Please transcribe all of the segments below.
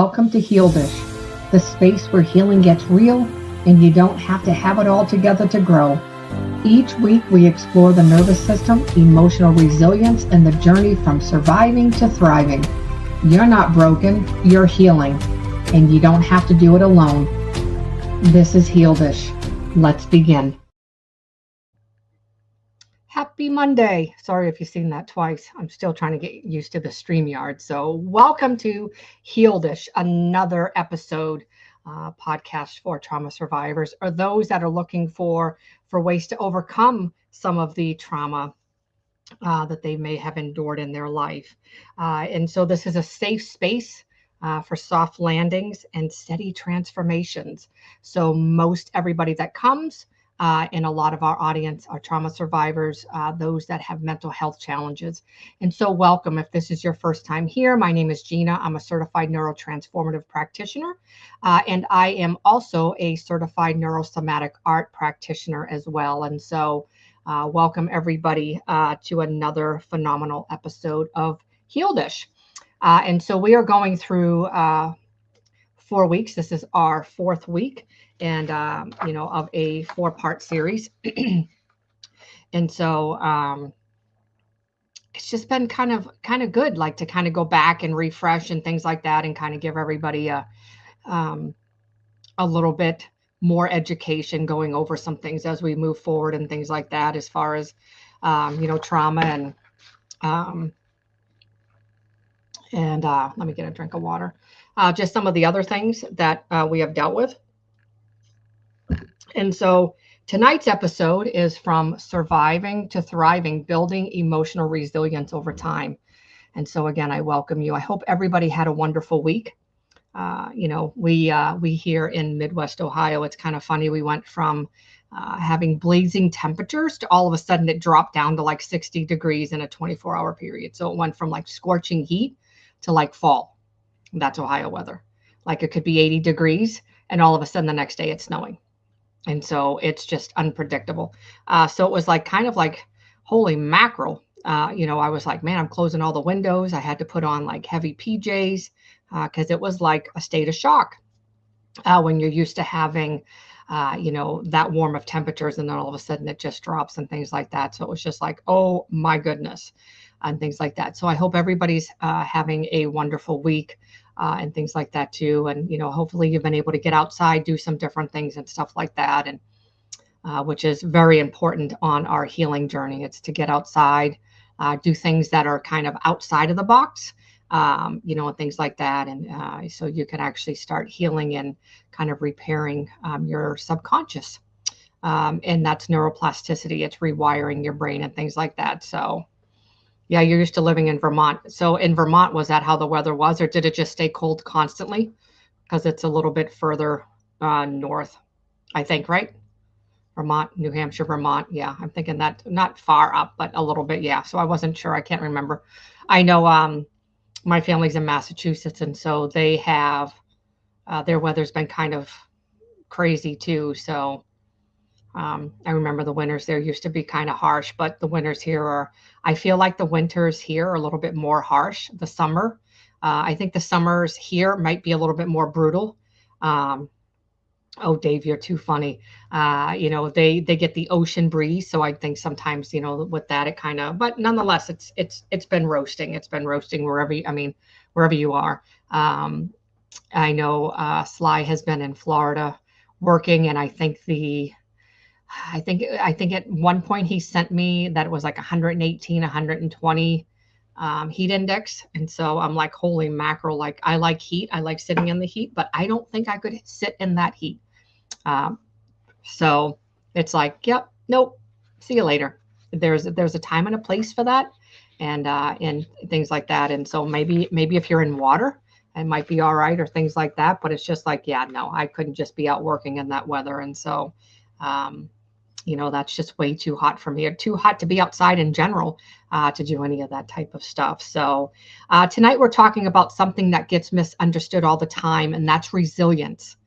welcome to Heal Dish, the space where healing gets real and you don't have to have it all together to grow. Each week we explore the nervous system, emotional resilience, and the journey from surviving to thriving. You're not broken, you're healing, and you don't have to do it alone. This is Heal Dish. Let's begin. Happy Monday. Sorry if you've seen that twice. I'm still trying to get used to the StreamYard. So welcome to Heal Dish, another episode podcast for trauma survivors or those that are looking for ways to overcome some of the trauma that they may have endured in their life. And so this is a safe space for soft landings and steady transformations. So most everybody that comes and a lot of our audience are trauma survivors, those that have mental health challenges. And so welcome. If this is your first time here, my name is Gina. I'm a certified neurotransformative practitioner, and I am also a certified neurosomatic art practitioner as well. And so welcome everybody to another phenomenal episode of Heal Dish. And so we are going through 4 weeks. This is our fourth week, and of a 4-part series. And so it's just been kind of good, like to kind of go back and refresh and things like that, and kind of give everybody a little bit more education going over some things as we move forward and things like that, as far as trauma and let me get a drink of water. Just some of the other things that we have dealt with. And so tonight's episode is from Surviving to Thriving, Building Emotional Resilience Over Time. And so again, I welcome you. I hope everybody had a wonderful week. We here in Midwest Ohio, it's kind of funny. We went from having blazing temperatures to all of a sudden it dropped down to like 60 degrees in a 24-hour period. So it went from like scorching heat to like fall. That's Ohio weather. Like it could be 80 degrees and all of a sudden the next day it's snowing. And so it's just unpredictable. So it was like kind of like, holy mackerel. I was like, man, I'm closing all the windows. I had to put on like heavy PJs because it was like a state of shock when you're used to having, that warm of temperatures, and then all of a sudden it just drops and things like that. So it was just like, oh my goodness, and things like that. So I hope everybody's having a wonderful week. And things like that too. And, hopefully you've been able to get outside, do some different things and stuff like that. And which is very important on our healing journey. It's to get outside, do things that are kind of outside of the box, and things like that. And so you can actually start healing and kind of repairing your subconscious. And that's neuroplasticity. It's rewiring your brain and things like that. So yeah, you're used to living in Vermont. So in Vermont, was that how the weather was, or did it just stay cold constantly? Because it's a little bit further north, I think, right? Vermont, New Hampshire, Vermont. Yeah, I'm thinking that not far up, but a little bit. Yeah. So I wasn't sure. I can't remember. I know my family's in Massachusetts, and so they have their weather's been kind of crazy too. So I remember the winters there used to be kind of harsh, but the winters here I feel like the winters here are a little bit more harsh. The summer, I think the summers here might be a little bit more brutal. Oh, Dave, you're too funny. They get the ocean breeze. So I think sometimes, with that, it kind of, but nonetheless, it's been roasting. It's been roasting wherever you are. I know Sly has been in Florida working, and I think at one point he sent me that it was like 118, 120 heat index. And so I'm like, holy mackerel, like I like heat. I like sitting in the heat, but I don't think I could sit in that heat. So it's like, yep, nope, see you later. There's a time and a place for that, and things like that. And so maybe if you're in water, it might be all right, or things like that. But it's just like, yeah, no, I couldn't just be out working in that weather. And so, that's just way too hot for me, or too hot to be outside in general to do any of that type of stuff. So tonight we're talking about something that gets misunderstood all the time, and that's resilience.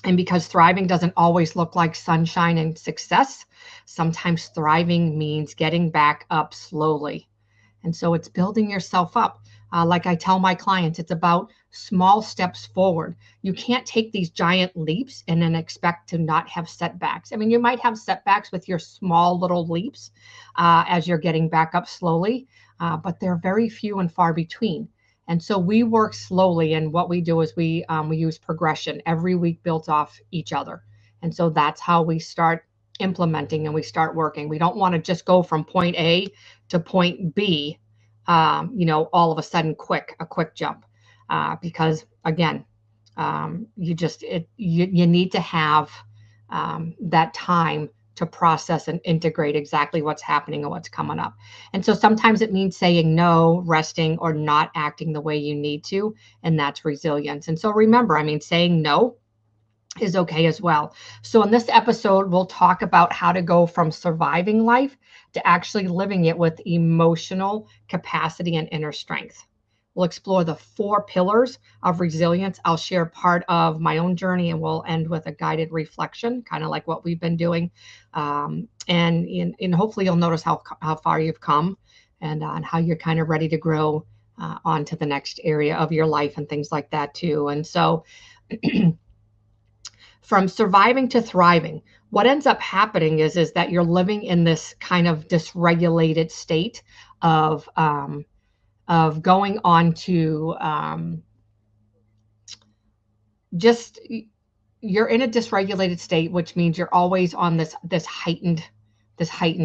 And because thriving doesn't always look like sunshine and success, sometimes thriving means getting back up slowly. And so it's building yourself up. Like I tell my clients, it's about small steps forward. You can't take these giant leaps and then expect to not have setbacks. I mean, you might have setbacks with your small little leaps as you're getting back up slowly, but they're very few and far between. And so we work slowly, and what we do is we use progression. Every week builds off each other, and so that's how we start implementing and we start working. We don't want to just go from point A to point B, all of a sudden a quick jump, because again, you need to have that time to process and integrate exactly what's happening and what's coming up. And so sometimes it means saying no, resting, or not acting the way you need to, and that's resilience. And so remember, I mean, saying no is okay as well. So in this episode, we'll talk about how to go from surviving life to actually living it with emotional capacity and inner strength. We'll explore the 4 pillars of resilience. I'll share part of my own journey, and we'll end with a guided reflection, kind of like what we've been doing. And hopefully you'll notice how far you've come, and how you're kind of ready to grow on to the next area of your life and things like that too. And so from surviving to thriving, what ends up happening is that you're living in this kind of dysregulated state of going on to just you're in a dysregulated state, which means you're always on this heightened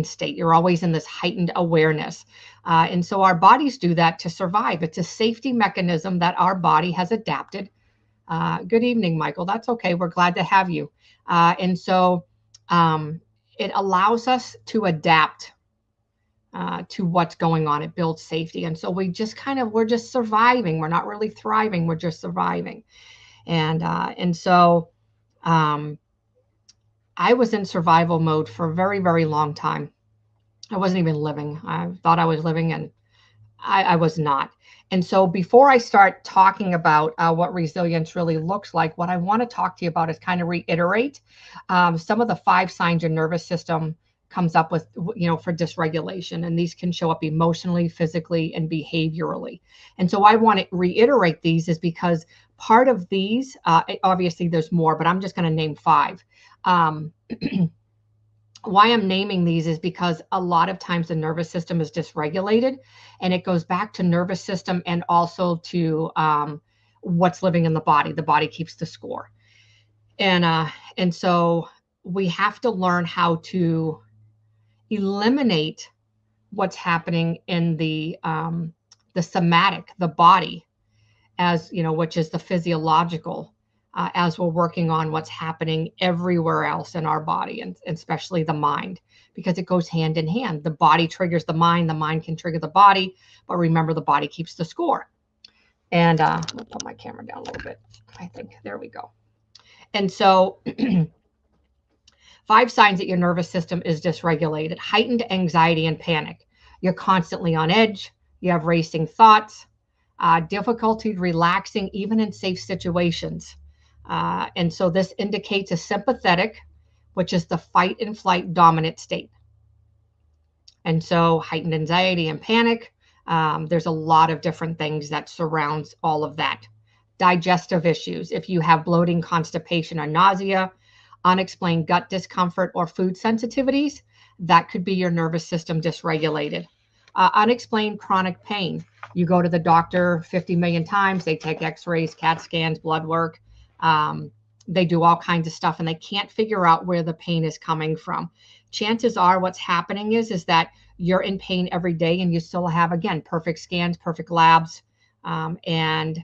state. You're always in this heightened awareness. And so our bodies do that to survive. It's a safety mechanism that our body has adapted. Good evening, Michael. That's okay. We're glad to have you. And so it allows us to adapt to what's going on. It builds safety. And so we're just surviving. We're not really thriving. We're just surviving. And so I was in survival mode for a very, very long time. I wasn't even living. I thought I was living, and I was not. And so before I start talking about what resilience really looks like, what I want to talk to you about is kind of reiterate some of the 5 signs your nervous system comes up with, for dysregulation. And these can show up emotionally, physically, and behaviorally. And so I want to reiterate these is because part of these, obviously there's more, but I'm just going to name 5. Why I'm naming these is because a lot of times the nervous system is dysregulated, and it goes back to nervous system and also to what's living in the body. The body keeps the score. And so we have to learn how to eliminate what's happening in the somatic, the body, as which is the physiological, as we're working on what's happening everywhere else in our body, and especially the mind, because it goes hand in hand. The body triggers the mind can trigger the body, but remember, the body keeps the score. And I'll put my camera down a little bit. I think there we go. And so 5 signs that your nervous system is dysregulated: heightened anxiety and panic. You're constantly on edge. You have racing thoughts, difficulty relaxing, even in safe situations. And so this indicates a sympathetic, which is the fight and flight dominant state. And so heightened anxiety and panic, there's a lot of different things that surrounds all of that. Digestive issues. If you have bloating, constipation, or nausea, unexplained gut discomfort, or food sensitivities, that could be your nervous system dysregulated. Unexplained chronic pain. You go to the doctor 50 million times. They take x-rays, CAT scans, blood work. They do all kinds of stuff, and they can't figure out where the pain is coming from. Chances are what's happening is that you're in pain every day, and you still have, again, perfect scans, perfect labs, and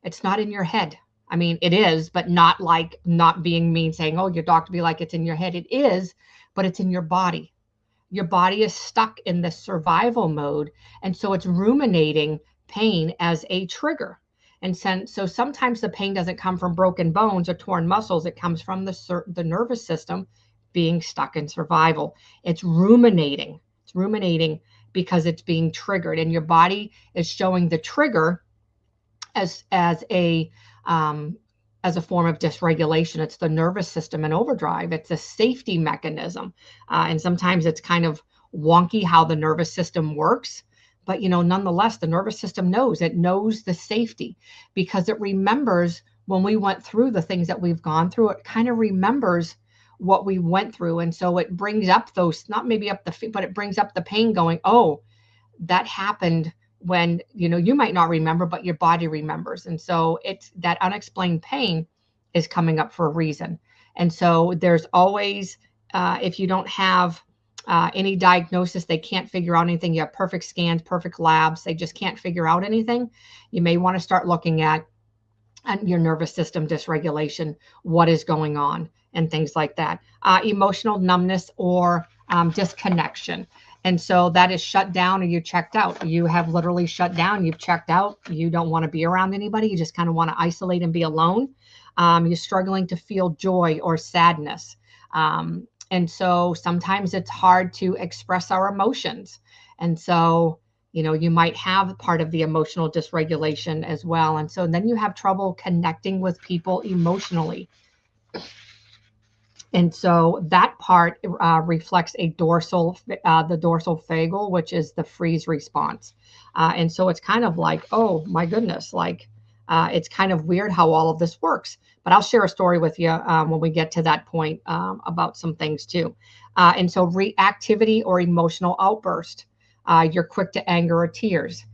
it's not in your head. I mean, it is, but not like, not being mean, saying, oh, your doctor be like, it's in your head. It is, but it's in your body. Your body is stuck in the survival mode, and so it's ruminating pain as a trigger. And so sometimes the pain doesn't come from broken bones or torn muscles. It comes from the nervous system being stuck in survival. It's ruminating. It's ruminating because it's being triggered, and your body is showing the trigger as a form of dysregulation. It's the nervous system in overdrive. It's a safety mechanism. And sometimes it's kind of wonky how the nervous system works. But, nonetheless, the nervous system knows. It knows the safety because it remembers when we went through the things that we've gone through. It kind of remembers what we went through. And so it brings up those, not maybe up but it brings up the pain going, oh, that happened when, you might not remember, but your body remembers. And so it's that unexplained pain is coming up for a reason. And so there's always, if you don't have any diagnosis, they can't figure out anything. You have perfect scans, perfect labs. They just can't figure out anything. You may want to start looking at your nervous system dysregulation, what is going on, and things like that. Emotional numbness or disconnection. And so that is shut down or you checked out. You have literally shut down. You've checked out. You don't want to be around anybody. You just kind of want to isolate and be alone. You're struggling to feel joy or sadness. And so sometimes it's hard to express our emotions. And so, you might have part of the emotional dysregulation as well. And so then you have trouble connecting with people emotionally. And so that part reflects the dorsal vagal, which is the freeze response. And so it's kind of like, oh my goodness, like it's kind of weird how all of this works. But I'll share a story with you when we get to that point about some things too. And so reactivity or emotional outburst. You're quick to anger or tears.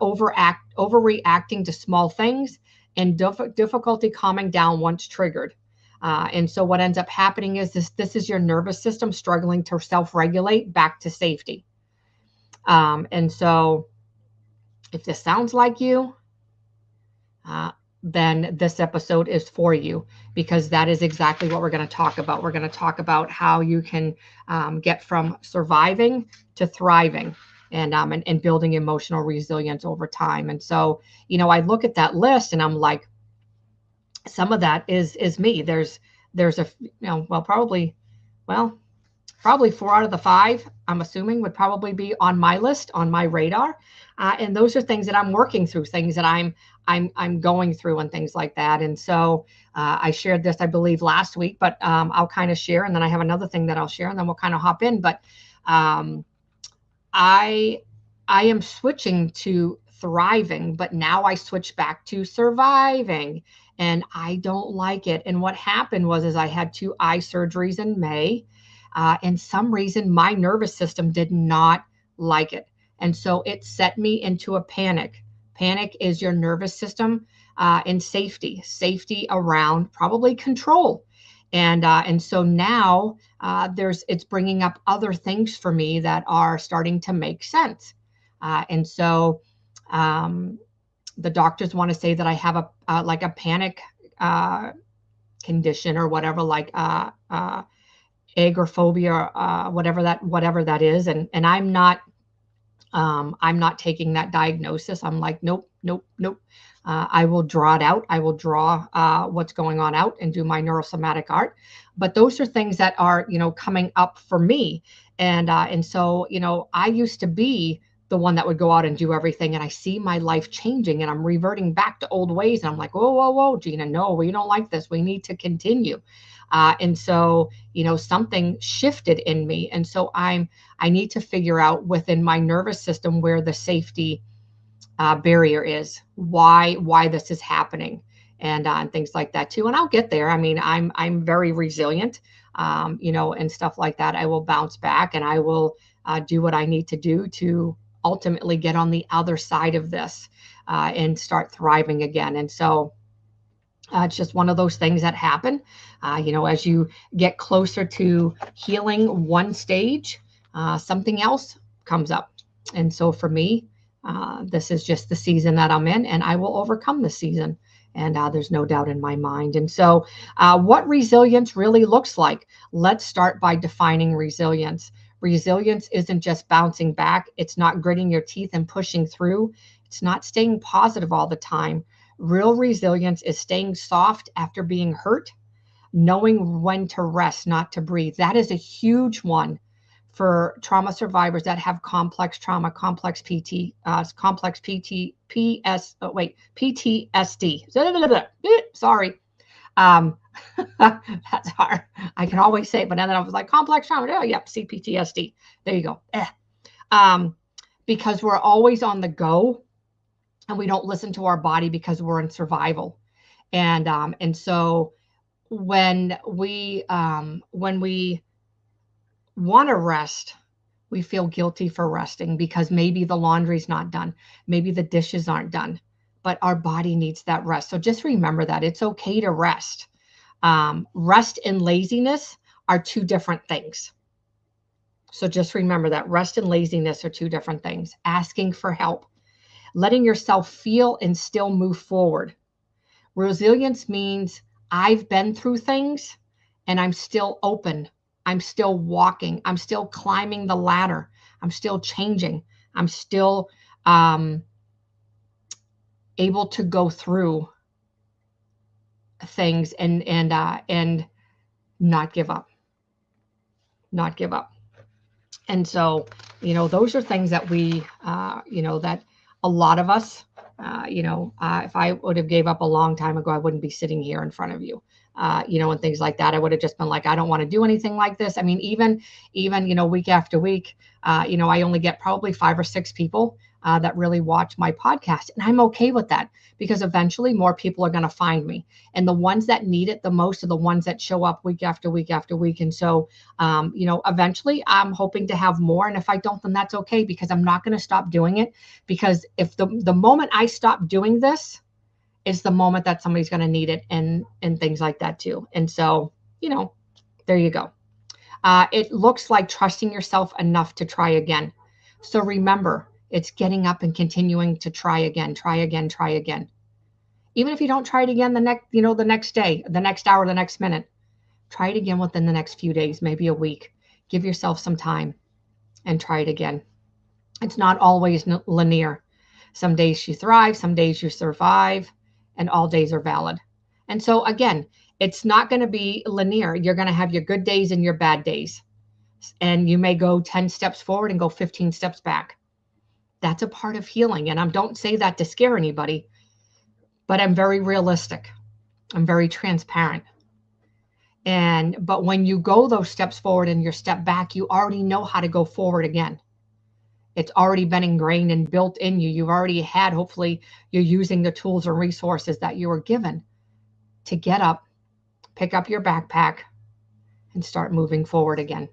Overreacting to small things and difficulty calming down once triggered. And so what ends up happening is this is your nervous system struggling to self-regulate back to safety. And so if this sounds like you, then this episode is for you, because that is exactly what we're going to talk about. We're going to talk about how you can get from surviving to thriving and building emotional resilience over time. And so, I look at that list and I'm like, some of that is me. There's a, probably 4 out of the 5, I'm assuming, would probably be on my list, on my radar. And those are things that I'm working through, things that I'm going through and things like that. And so I shared this, I believe, last week, but I'll kind of share, and then I have another thing that I'll share, and then we'll kind of hop in. But I am switching to thriving, but now I switch back to surviving, and I don't like it. And what happened was I had 2 eye surgeries in May. And some reason my nervous system did not like it. And so it set me into a panic. Panic is your nervous system in safety around probably control. And so now it's bringing up other things for me that are starting to make sense. And so the doctors want to say that I have a panic condition or whatever, like agoraphobia, whatever that is. And I'm not taking that diagnosis. I'm like, nope. I will draw it out. I will draw what's going on out and do my neurosomatic art. But those are things that are, coming up for me. And so, I used to be the one that would go out and do everything. And I see my life changing and I'm reverting back to old ways. And I'm like, whoa, Gina, no, we don't like this. We need to continue. And so, something shifted in me. And so I need to figure out within my nervous system where the safety barrier is, why this is happening, and things like that too. And I'll get there. I mean, I'm very resilient, and stuff like that. I will bounce back and I will do what I need to do to ultimately get on the other side of this and start thriving again. And so it's just one of those things that happen, as you get closer to healing one stage, something else comes up. And so for me, this is just the season that I'm in, and I will overcome the season. And there's no doubt in my mind. And so what resilience really looks like, let's start by defining resilience. Resilience isn't just bouncing back. It's not gritting your teeth and pushing through. It's not staying positive all the time. Real resilience is staying soft after being hurt, knowing when to rest, not to breathe. That is a huge one for trauma survivors that have complex trauma, complex PTSD. Sorry. That's hard. I can always say it, but then I was like, complex trauma. Oh, yep, CPTSD. There you go. because we're always on the go and we don't listen to our body because we're in survival. And so when we want to rest, we feel guilty for resting because maybe the laundry's not done, maybe the dishes aren't done, but our body needs that rest. So just remember that it's okay to rest. Rest and laziness are two different things. So just remember that rest and laziness are two different things. Asking for help, letting yourself feel and still move forward. Resilience means I've been through things and I'm still open. I'm still walking. I'm still climbing the ladder. I'm still changing. I'm still able to go through things and not give up. Not give up. And so, those are things that we, that a lot of us, if I would have gave up a long time ago, I wouldn't be sitting here in front of you, and things like that. I would have just been like, I don't want to do anything like this. I mean, even, week after week, I only get probably 5 or 6 people that really watch my podcast. And I'm okay with that because eventually more people are going to find me. And the ones that need it the most are the ones that show up week after week after week. And so, eventually I'm hoping to have more. And if I don't, then that's okay, because I'm not going to stop doing it. Because if the moment I stop doing this is the moment that somebody's going to need it, and things like that too. And so, there you go. It looks like trusting yourself enough to try again. So remember, it's getting up and continuing to try again, try again, try again. Even if you don't try it again the next day, the next hour, the next minute, try it again within the next few days, maybe a week. Give yourself some time and try it again. It's not always linear. Some days you thrive, some days you survive, and all days are valid. And so again, it's not going to be linear. You're going to have your good days and your bad days. And you may go 10 steps forward and go 15 steps back. That's a part of healing. And I don't say that to scare anybody, but I'm very realistic. I'm very transparent. But when you go those steps forward and you step back, you already know how to go forward again. It's already been ingrained and built in you. You've already had, hopefully you're using the tools and resources that you were given to get up, pick up your backpack, and start moving forward again.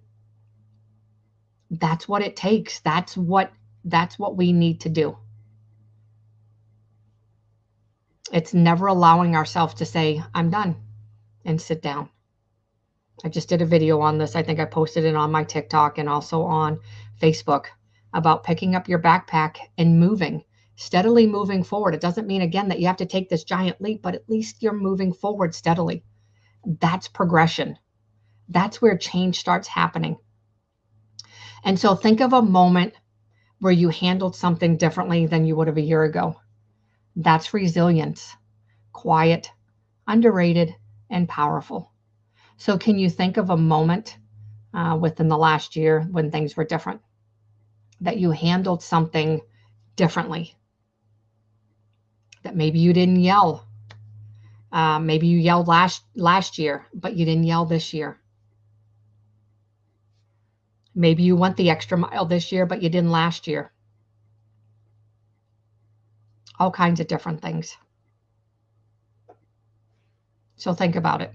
That's what it takes. That's what we need to do. It's never allowing ourselves to say, I'm done, and sit down. I just did a video on this. I think I posted it on my TikTok and also on Facebook about picking up your backpack and moving, steadily moving forward. It doesn't mean, again, that you have to take this giant leap, but at least you're moving forward steadily. That's progression. That's where change starts happening. And so think of a moment where you handled something differently than you would have a year ago. That's resilience. Quiet, underrated, and powerful. So can you think of a moment within the last year when things were different, that you handled something differently, that maybe you didn't yell? Maybe you yelled last year, but you didn't yell this year. Maybe you went the extra mile this year, but you didn't last year. All kinds of different things. So think about it.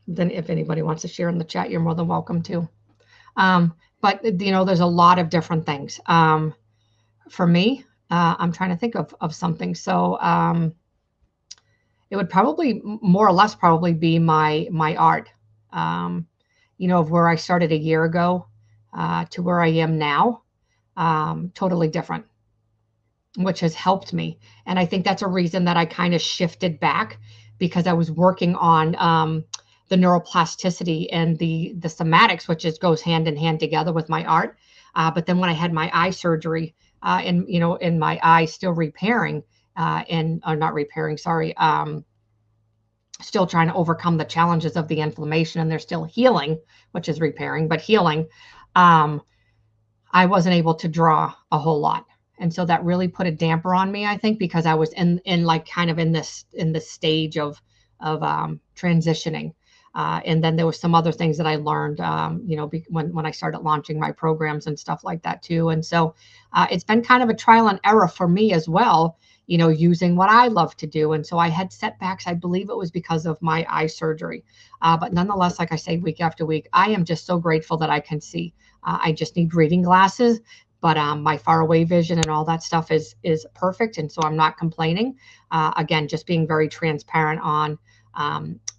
Then if anybody wants to share in the chat, you're more than welcome to. But, there's a lot of different things. For me, I'm trying to think of something. So it would probably more or less probably be my art. Of where I started a year ago to where I am now, totally different, which has helped me. And I think that's a reason that I kind of shifted back, because I was working on the neuroplasticity and the somatics, which goes hand in hand together with my art. But then when I had my eye surgery and my eye still repairing not repairing, sorry, still trying to overcome the challenges of the inflammation, and they're still healing, which is repairing, but healing. I wasn't able to draw a whole lot. And so that really put a damper on me, I think, because I was in like kind of in this stage of transitioning. And then there was some other things that I learned, when I started launching my programs and stuff like that too. And so it's been kind of a trial and error for me as well, using what I love to do. And so I had setbacks. I believe it was because of my eye surgery. But nonetheless, like I say, week after week, I am just so grateful that I can see. I just need reading glasses, but my far away vision and all that stuff is perfect. And so I'm not complaining. Again, just being very transparent on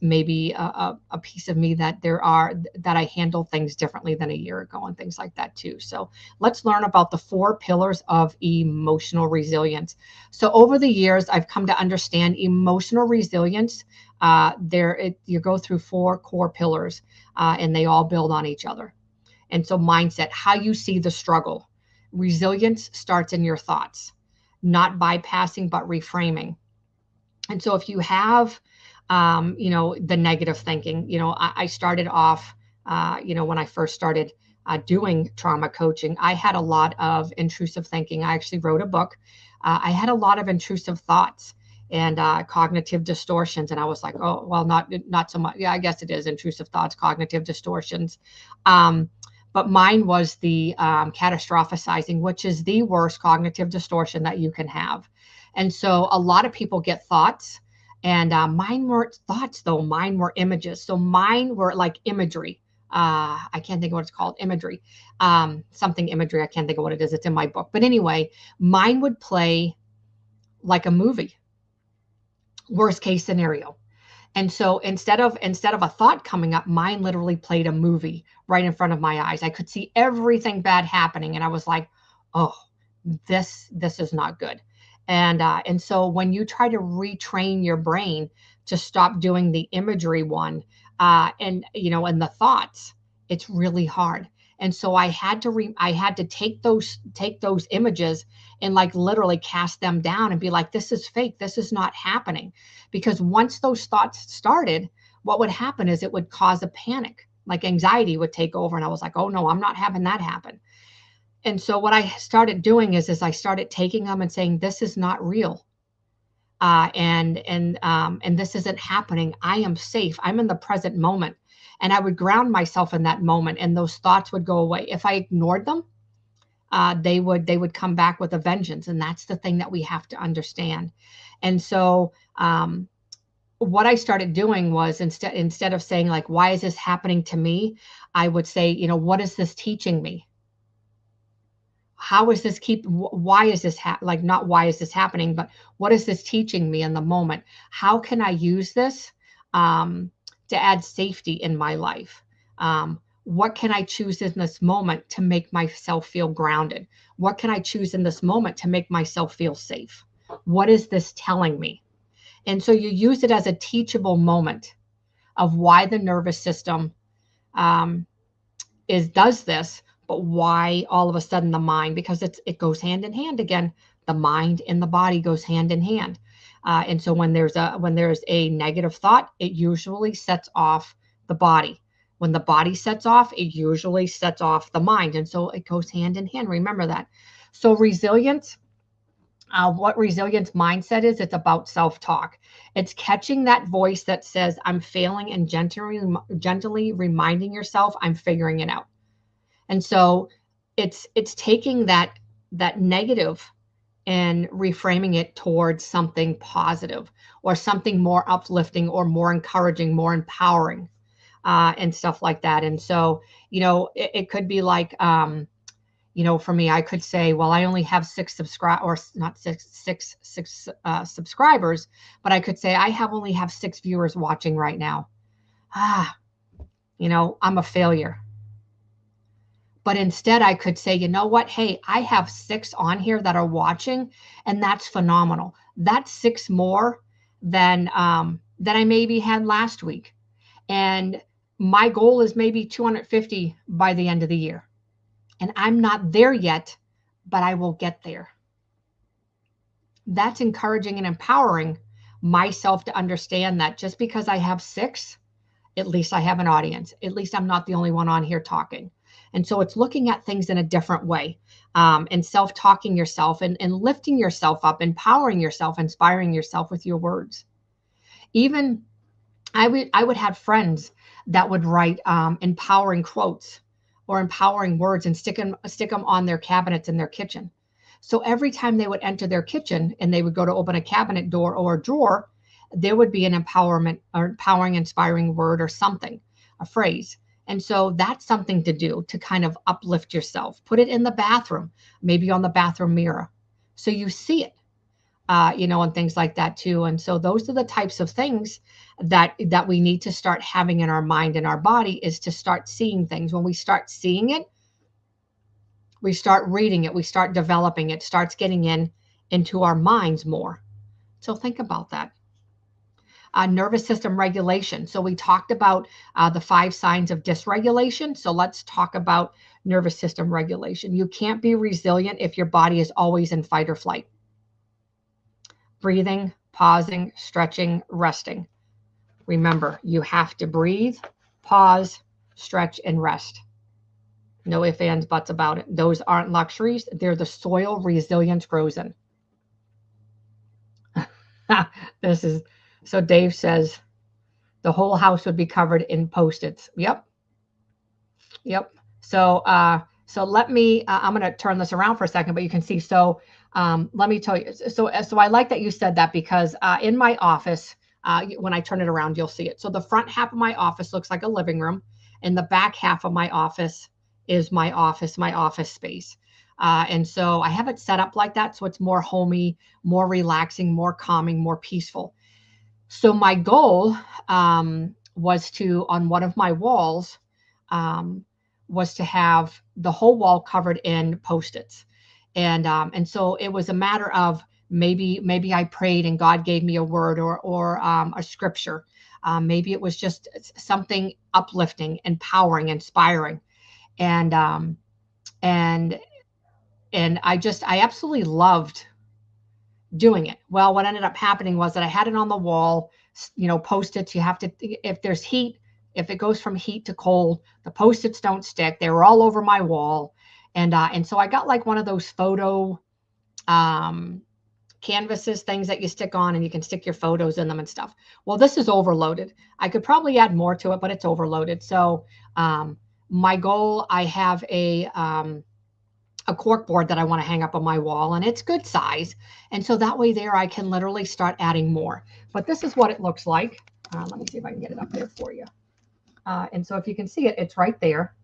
maybe a piece of me that I handle things differently than a year ago and things like that too. So let's learn about the 4 pillars of emotional resilience. So over the years, I've come to understand emotional resilience. You go through 4 core pillars, and they all build on each other. And so mindset, how you see the struggle. Resilience starts in your thoughts, not bypassing, but reframing. And so if you have the negative thinking, I started off, when I first started doing trauma coaching, I had a lot of intrusive thinking. I actually wrote a book. I had a lot of intrusive thoughts and cognitive distortions. And I was like, oh, well, not so much. Yeah, I guess it is intrusive thoughts, cognitive distortions. But mine was the catastrophizing, which is the worst cognitive distortion that you can have. And so a lot of people get thoughts. And mine weren't thoughts, though. Mine were images. So mine were like imagery. I can't think of what it's called. Imagery. Something imagery. I can't think of what it is. It's in my book. But anyway, mine would play like a movie. Worst case scenario. And so instead of a thought coming up, mine literally played a movie right in front of my eyes. I could see everything bad happening. And I was like, oh, this is not good. And so when you try to retrain your brain to stop doing the imagery one, and the thoughts, it's really hard. And so I had to take those images and like literally cast them down and be like, this is fake. This is not happening. Because once those thoughts started, what would happen is it would cause a panic, like anxiety would take over. And I was like, oh no, I'm not having that happen. And so what I started doing is I started taking them and saying, this is not real. And this isn't happening. I am safe. I'm in the present moment. And I would ground myself in that moment, and those thoughts would go away. If I ignored them, they would come back with a vengeance. And that's the thing that we have to understand. And so what I started doing was instead of saying like, why is this happening to me? I would say, what is this teaching me? How is this why is this not why is this happening, but what is this teaching me in the moment? How can I use this to add safety in my life? What can I choose in this moment to make myself feel grounded? What can I choose in this moment to make myself feel safe? What is this telling me? And so you use it as a teachable moment of why the nervous system does this, but why all of a sudden the mind, because it goes hand in hand again. The mind and the body goes hand in hand. And so when there's a negative thought, it usually sets off the body. When the body sets off, it usually sets off the mind. And so it goes hand in hand. Remember that. So resilience, what resilience mindset is, it's about self-talk. It's catching that voice that says, I'm failing, and gently reminding yourself, I'm figuring it out. And so it's taking that negative and reframing it towards something positive or something more uplifting or more encouraging, more empowering, and stuff like that. And so, it could be like, for me, I could say, well, I only have 6 subscribers, but I could say I only have 6 viewers watching right now. I'm a failure. But instead I could say, you know what? Hey, I have 6 on here that are watching, and that's phenomenal. That's 6 more than I maybe had last week. And my goal is maybe 250 by the end of the year. And I'm not there yet, but I will get there. That's encouraging and empowering myself to understand that just because I have 6, at least I have an audience. At least I'm not the only one on here talking. And so it's looking at things in a different way, and self-talking yourself and lifting yourself up, empowering yourself, inspiring yourself with your words. Even I would have friends that would write empowering quotes or empowering words and stick them on their cabinets in their kitchen. So every time they would enter their kitchen and they would go to open a cabinet door or a drawer, there would be an empowerment or empowering, inspiring word or something, a phrase. And so that's something to do to kind of uplift yourself. Put it in the bathroom, maybe on the bathroom mirror, so you see it, and things like that too. And so those are the types of things that we need to start having in our mind and our body, is to start seeing things. When we start seeing it, we start reading it, we start developing it, starts getting into our minds more. So think about that. Nervous system regulation. So we talked about the 5 signs of dysregulation. So let's talk about nervous system regulation. You can't be resilient if your body is always in fight or flight. Breathing, pausing, stretching, resting. Remember, you have to breathe, pause, stretch, and rest. No ifs, ands, buts about it. Those aren't luxuries. They're the soil resilience grows in. So Dave says the whole house would be covered in Post-its. Yep. So let me, I'm going to turn this around for a second, but you can see. So let me tell you. So I like that you said that, because in my office, when I turn it around, you'll see it. So the front half of my office looks like a living room, and the back half of my office is my office space. And so I have it set up like that, so it's more homey, more relaxing, more calming, more peaceful. So my goal was to, on one of my walls, was to have the whole wall covered in Post-its. And so it was a matter of maybe I prayed and God gave me a word or a scripture. Maybe it was just something uplifting, empowering, inspiring. And I absolutely loved doing it. Well, what ended up happening was that I had it on the wall, Post-its. You have to, if there's heat, if it goes from heat to cold, the Post-its don't stick. They were all over my wall. And so I got like one of those photo canvases, things that you stick on, and you can stick your photos in them and stuff. Well, this is overloaded. I could probably add more to it, but it's overloaded. So my goal, I have a cork board that I want to hang up on my wall, and it's good size. And so that way there, I can literally start adding more. But this is what it looks like. Let me see if I can get it up there for you. And so if you can see it, it's right there.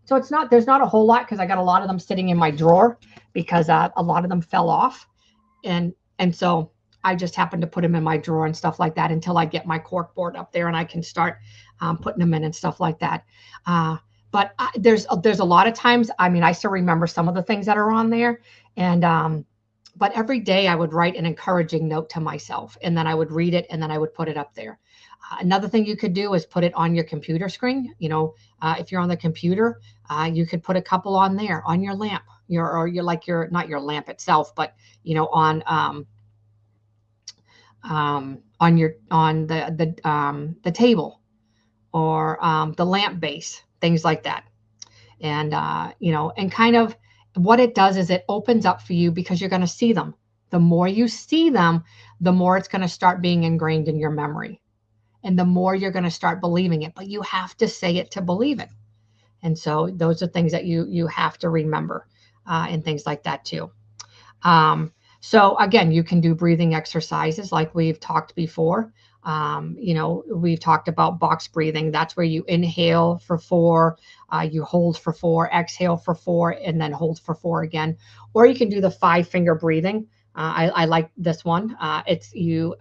So there's not a whole lot, because I got a lot of them sitting in my drawer, because a lot of them fell off. And so I just happened to put them in my drawer and stuff like that until I get my cork board up there and I can start putting them in and stuff like that. But there's a lot of times, I still remember some of the things that are on there. And but every day I would write an encouraging note to myself, and then I would read it, and then I would put it up there. Another thing you could do is put it on your computer screen. If you're on the computer, you could put a couple on there, on your lamp, not your lamp itself, but on the table, or the lamp base, things like that. And and kind of what it does is it opens up for you, because you're going to see them. The more you see them, the more it's going to start being ingrained in your memory, and the more you're going to start believing it. But you have to say it to believe it. And so those are things that you have to remember, and things like that too. So again, you can do breathing exercises like we've talked before. We've talked about box breathing. That's where you inhale for 4, you hold for 4, exhale for 4, and then hold for 4 again. Or you can do the 5-finger breathing. I like this one. It's you,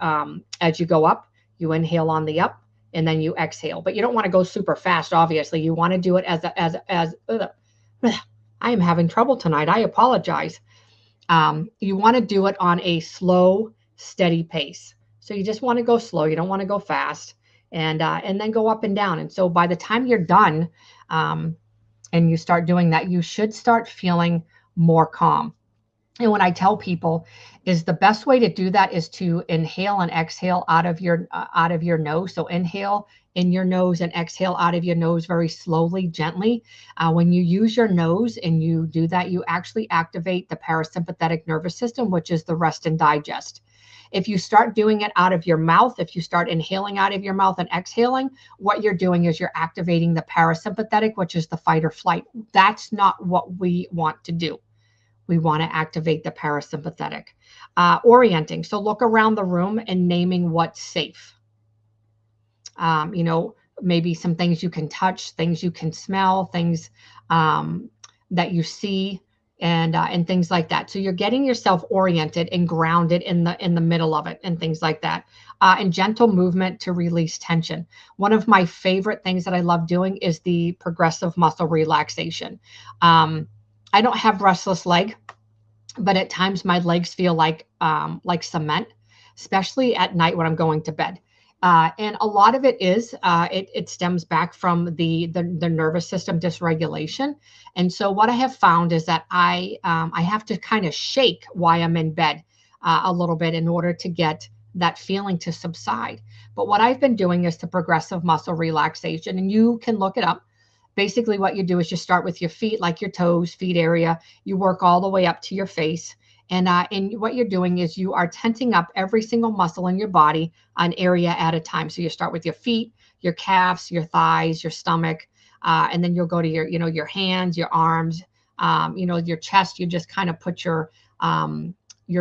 as you go up, you inhale on the up, and then you exhale. But you don't want to go super fast, obviously. You want to do it as I am having trouble tonight. I apologize. You want to do it on a slow, steady pace. So you just want to go slow. You don't want to go fast, and then go up and down. And so by the time you're done, and you start doing that, you should start feeling more calm. And what I tell people is the best way to do that is to inhale and exhale out of your nose. So inhale in your nose and exhale out of your nose very slowly, gently. When you use your nose and you do that, you actually activate the parasympathetic nervous system, which is the rest and digest. If you start doing it out of your mouth, if you start inhaling out of your mouth and exhaling, what you're doing is you're activating the parasympathetic, which is the fight or flight. That's not what we want to do. We want to activate the parasympathetic. Orienting. So look around the room and naming what's safe. You know, maybe some things you can touch, things you can smell, things that you see, and things like that. So you're getting yourself oriented and grounded in the middle of it, and things like that. And gentle movement to release tension. One of my favorite things that I love doing is the progressive muscle relaxation. I don't have restless leg, but at times my legs feel like cement, especially at night when I'm going to bed. And a lot of it is it stems back from the nervous system dysregulation. And so what I have found is that I have to kind of shake while I'm in bed a little bit in order to get that feeling to subside. But what I've been doing is the progressive muscle relaxation, and you can look it up. Basically, what you do is you start with your feet, like your toes, feet area. You work all the way up to your face. And what you're doing is you are tensing up every single muscle in your body, an area at a time. So you start with your feet, your calves, your thighs, your stomach, and then you'll go to your hands, your arms, your chest. You just kind of put your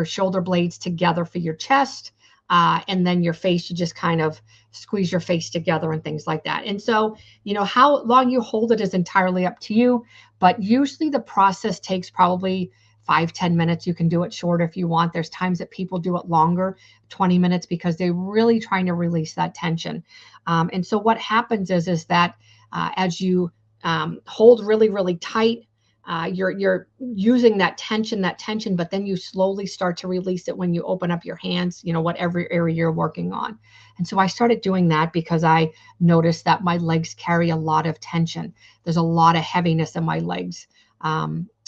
shoulder blades together for your chest. And then your face, you just kind of squeeze your face together and things like that. And so, how long you hold it is entirely up to you, but usually the process takes probably 5-10 minutes. You can do it shorter if you want. There's times that people do it longer, 20 minutes, because they're really trying to release that tension. And so what happens is that as you hold really, really tight, you're using that tension, but then you slowly start to release it when you open up your hands, whatever area you're working on. And so I started doing that because I noticed that my legs carry a lot of tension. There's a lot of heaviness in my legs.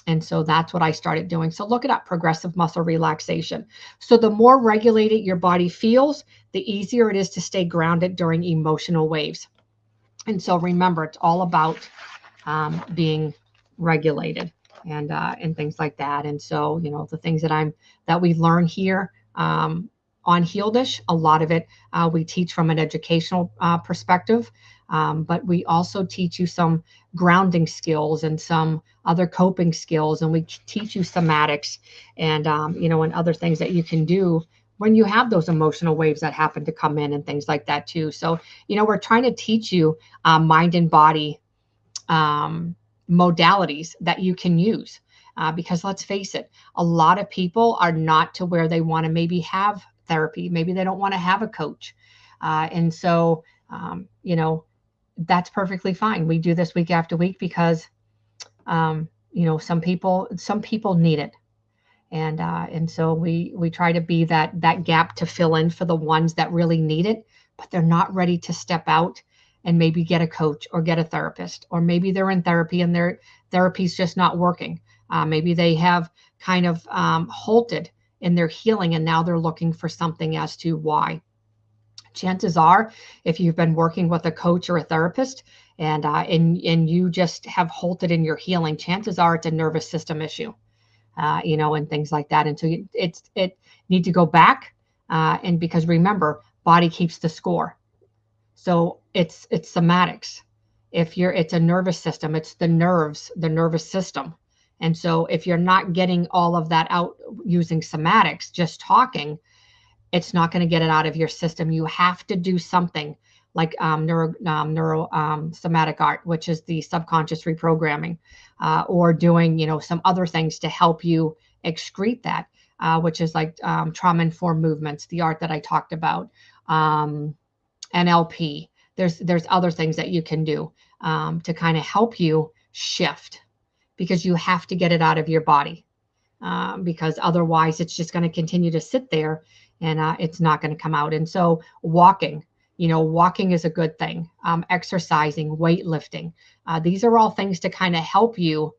And so that's what I started doing. So look it up, progressive muscle relaxation. So the more regulated your body feels, the easier it is to stay grounded during emotional waves. And so remember, it's all about being regulated and things like that. And so, the things that we learn here on Healdish, a lot of it we teach from an educational perspective, but we also teach you some grounding skills and some other coping skills, and we teach you somatics and and other things that you can do when you have those emotional waves that happen to come in and things like that too. So, we're trying to teach you mind and body modalities that you can use, because let's face it, a lot of people are not to where they want to maybe have therapy. Maybe they don't want to have a coach. And so, that's perfectly fine. We do this week after week because, some people need it. And so we try to be that gap to fill in for the ones that really need it, but they're not ready to step out and maybe get a coach or get a therapist, or maybe they're in therapy and their therapy's just not working. Maybe they have kind of halted in their healing, and now they're looking for something as to why. Chances are, if you've been working with a coach or a therapist and you just have halted in your healing, chances are it's a nervous system issue, and things like that. And so it need to go back, and because remember, body keeps the score. So it's somatics. It's a nervous system, it's the nerves, the nervous system. And so if you're not getting all of that out using somatics, just talking, it's not going to get it out of your system. You have to do something like somatic art, which is the subconscious reprogramming, or doing, some other things to help you excrete that, which is like trauma-informed movements, the art that I talked about, NLP. There's other things that you can do to kind of help you shift, because you have to get it out of your body, because otherwise it's just going to continue to sit there and it's not going to come out. And so walking is a good thing. Exercising, weightlifting. These are all things to kind of help you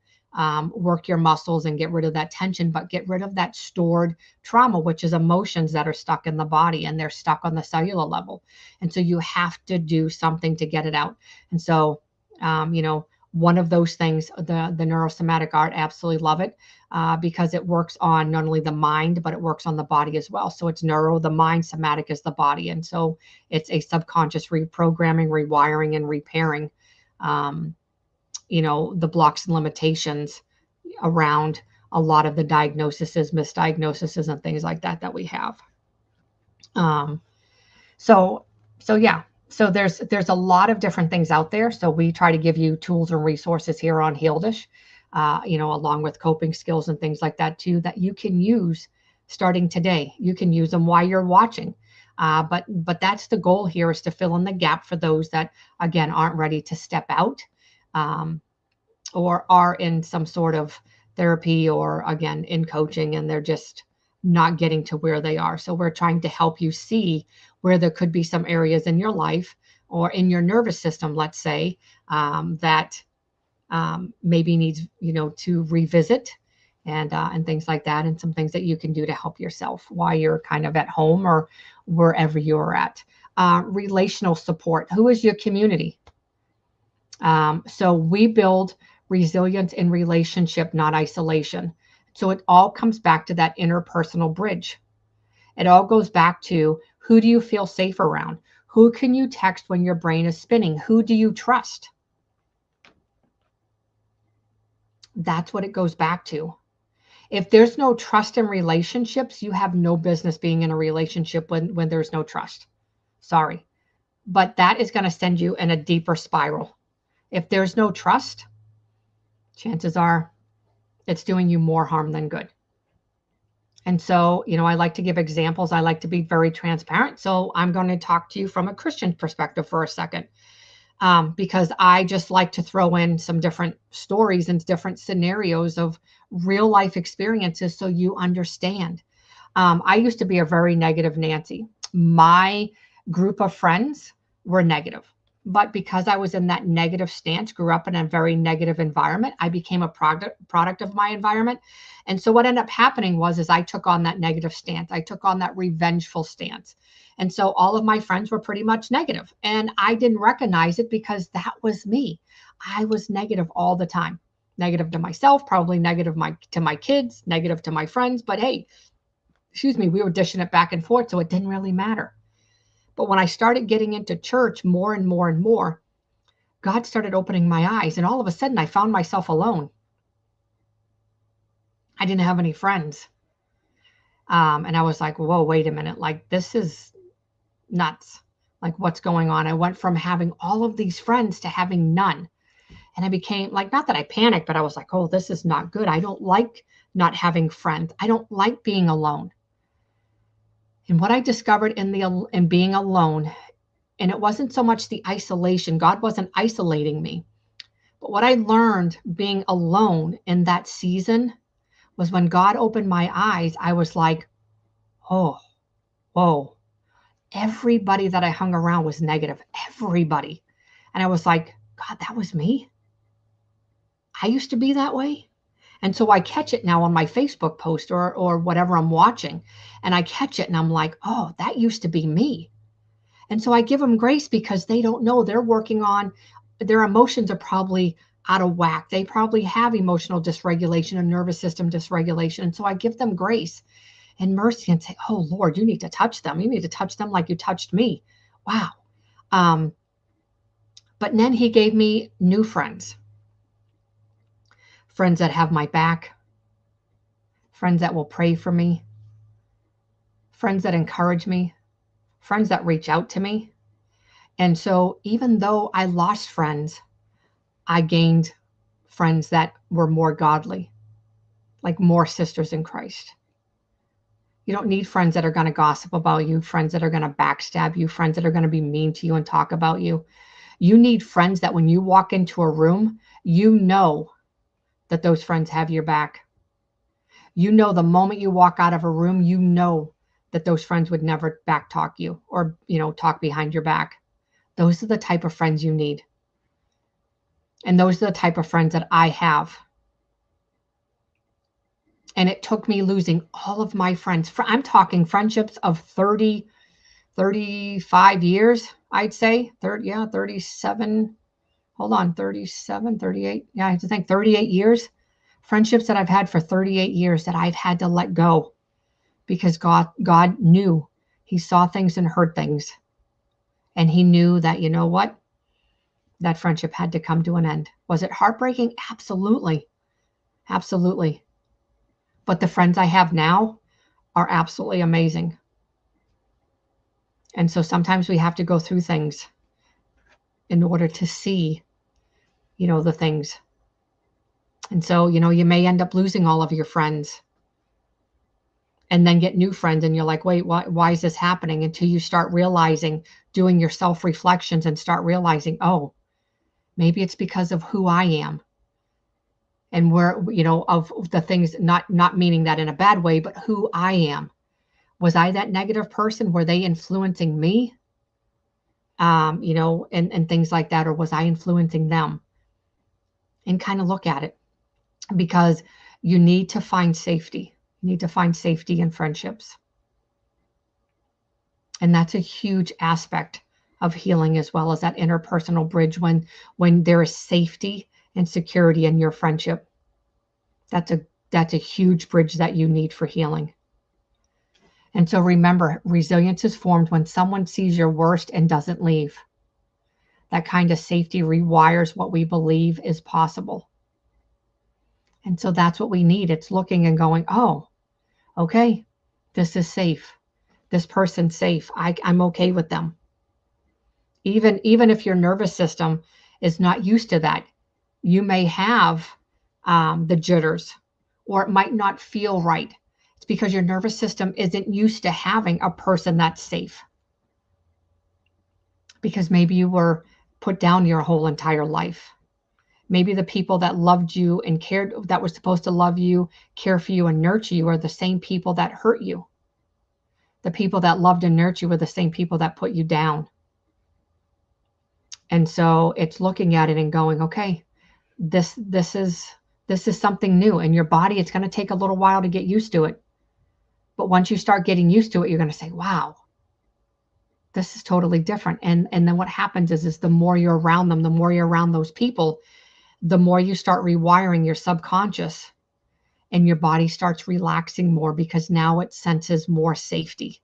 work your muscles and get rid of that tension, but get rid of that stored trauma, which is emotions that are stuck in the body and they're stuck on the cellular level. And so you have to do something to get it out. And so, one of those things, the neurosomatic art, absolutely love it because it works on not only the mind, but it works on the body as well. So it's neuro, the mind, somatic is the body. And so it's a subconscious reprogramming, rewiring, and repairing, the blocks and limitations around a lot of the diagnoses, misdiagnoses, and things like that that we have. So yeah. So there's a lot of different things out there. So we try to give you tools and resources here on Healdish, along with coping skills and things like that too, that you can use starting today. You can use them while you're watching. But that's the goal here, is to fill in the gap for those that, again, aren't ready to step out, or are in some sort of therapy, or again, in coaching, and they're just not getting to where they are. So we're trying to help you see where there could be some areas in your life or in your nervous system, let's say, that maybe needs, to revisit, and things like that, and some things that you can do to help yourself while you're kind of at home or wherever you're at. Relational support. Who is your community? So we build resilience in relationship, not isolation. So it all comes back to that interpersonal bridge. It all goes back to, who do you feel safe around? Who can you text when your brain is spinning? Who do you trust? That's what it goes back to. If there's no trust in relationships, you have no business being in a relationship when there's no trust. Sorry. But that is going to send you in a deeper spiral. If there's no trust, chances are it's doing you more harm than good. And so, I like to give examples. I like to be very transparent. So I'm going to talk to you from a Christian perspective for a second, because I just like to throw in some different stories and different scenarios of real life experiences so you understand. I used to be a very negative Nancy. My group of friends were negative. But because I was in that negative stance, grew up in a very negative environment, I became a product of my environment. And so what ended up happening was I took on that negative stance. I took on that revengeful stance. And so all of my friends were pretty much negative. And I didn't recognize it because that was me. I was negative all the time. Negative to myself, probably negative to my kids, negative to my friends. But hey, we were dishing it back and forth, so it didn't really matter. But when I started getting into church more and more and more, God started opening my eyes. And all of a sudden, I found myself alone. I didn't have any friends. And I was like, whoa, wait a minute. Like, this is nuts. Like, what's going on? I went from having all of these friends to having none. And I became like, not that I panicked, but I was like, oh, this is not good. I don't like not having friends. I don't like being alone. And what I discovered in being alone, and it wasn't so much the isolation. God wasn't isolating me. But what I learned being alone in that season was, when God opened my eyes, I was like, oh, whoa. Everybody that I hung around was negative. Everybody. And I was like, God, that was me. I used to be that way. And so I catch it now on my Facebook post or whatever I'm watching. And I catch it and I'm like, oh, that used to be me. And so I give them grace, because they don't know. They're working on, their emotions are probably out of whack. They probably have emotional dysregulation and nervous system dysregulation. And so I give them grace and mercy and say, oh, Lord, you need to touch them. You need to touch them like you touched me. Wow. But then he gave me new friends. Friends that have my back, friends that will pray for me, friends that encourage me, friends that reach out to me. And so even though I lost friends, I gained friends that were more godly, like more sisters in Christ. You don't need friends that are going to gossip about you, friends that are going to backstab you, friends that are going to be mean to you and talk about you. You need friends that when you walk into a room, you know that those friends have your back. You know, the moment you walk out of a room, you know that those friends would never backtalk you or, talk behind your back. Those are the type of friends you need. And those are the type of friends that I have. And it took me losing all of my friends. I'm talking friendships of 30, 35 years, I'd say. 37. hold on, 37, 38. Yeah, I have to think 38 years. Friendships that I've had for 38 years that I've had to let go because God knew. He saw things and heard things. And he knew that, you know what? That friendship had to come to an end. Was it heartbreaking? Absolutely. Absolutely. But the friends I have now are absolutely amazing. And so sometimes we have to go through things in order to see, the things. And so, you may end up losing all of your friends and then get new friends. And you're like, wait, why is this happening? Until you start realizing, doing your self-reflections and start realizing, oh, maybe it's because of who I am. And where, of the things, not meaning that in a bad way, but who I am. Was I that negative person? Were they influencing me? And things like that, or was I influencing them? And kind of look at it, because you need to find safety. You need to find safety in friendships. And that's a huge aspect of healing, as well as that interpersonal bridge when there is safety and security in your friendship. That's a huge bridge that you need for healing. And so remember, resilience is formed when someone sees your worst and doesn't leave. That kind of safety rewires what we believe is possible. And so that's what we need. It's looking and going, oh, okay, this is safe. This person's safe. I'm okay with them. Even if your nervous system is not used to that, you may have the jitters, or it might not feel right. It's because your nervous system isn't used to having a person that's safe. Because maybe you were put down your whole entire life. Maybe the people that loved you and cared, that were supposed to love you, care for you, and nurture you, are the same people that hurt you. The people that loved and nurtured you were the same people that put you down. And so it's looking at it and going, okay, this is something new. And your body, it's going to take a little while to get used to it. But once you start getting used to it, you're going to say, wow, this is totally different. And then what happens is the more you're around them, the more you're around those people, the more you start rewiring your subconscious, and your body starts relaxing more, because now it senses more safety.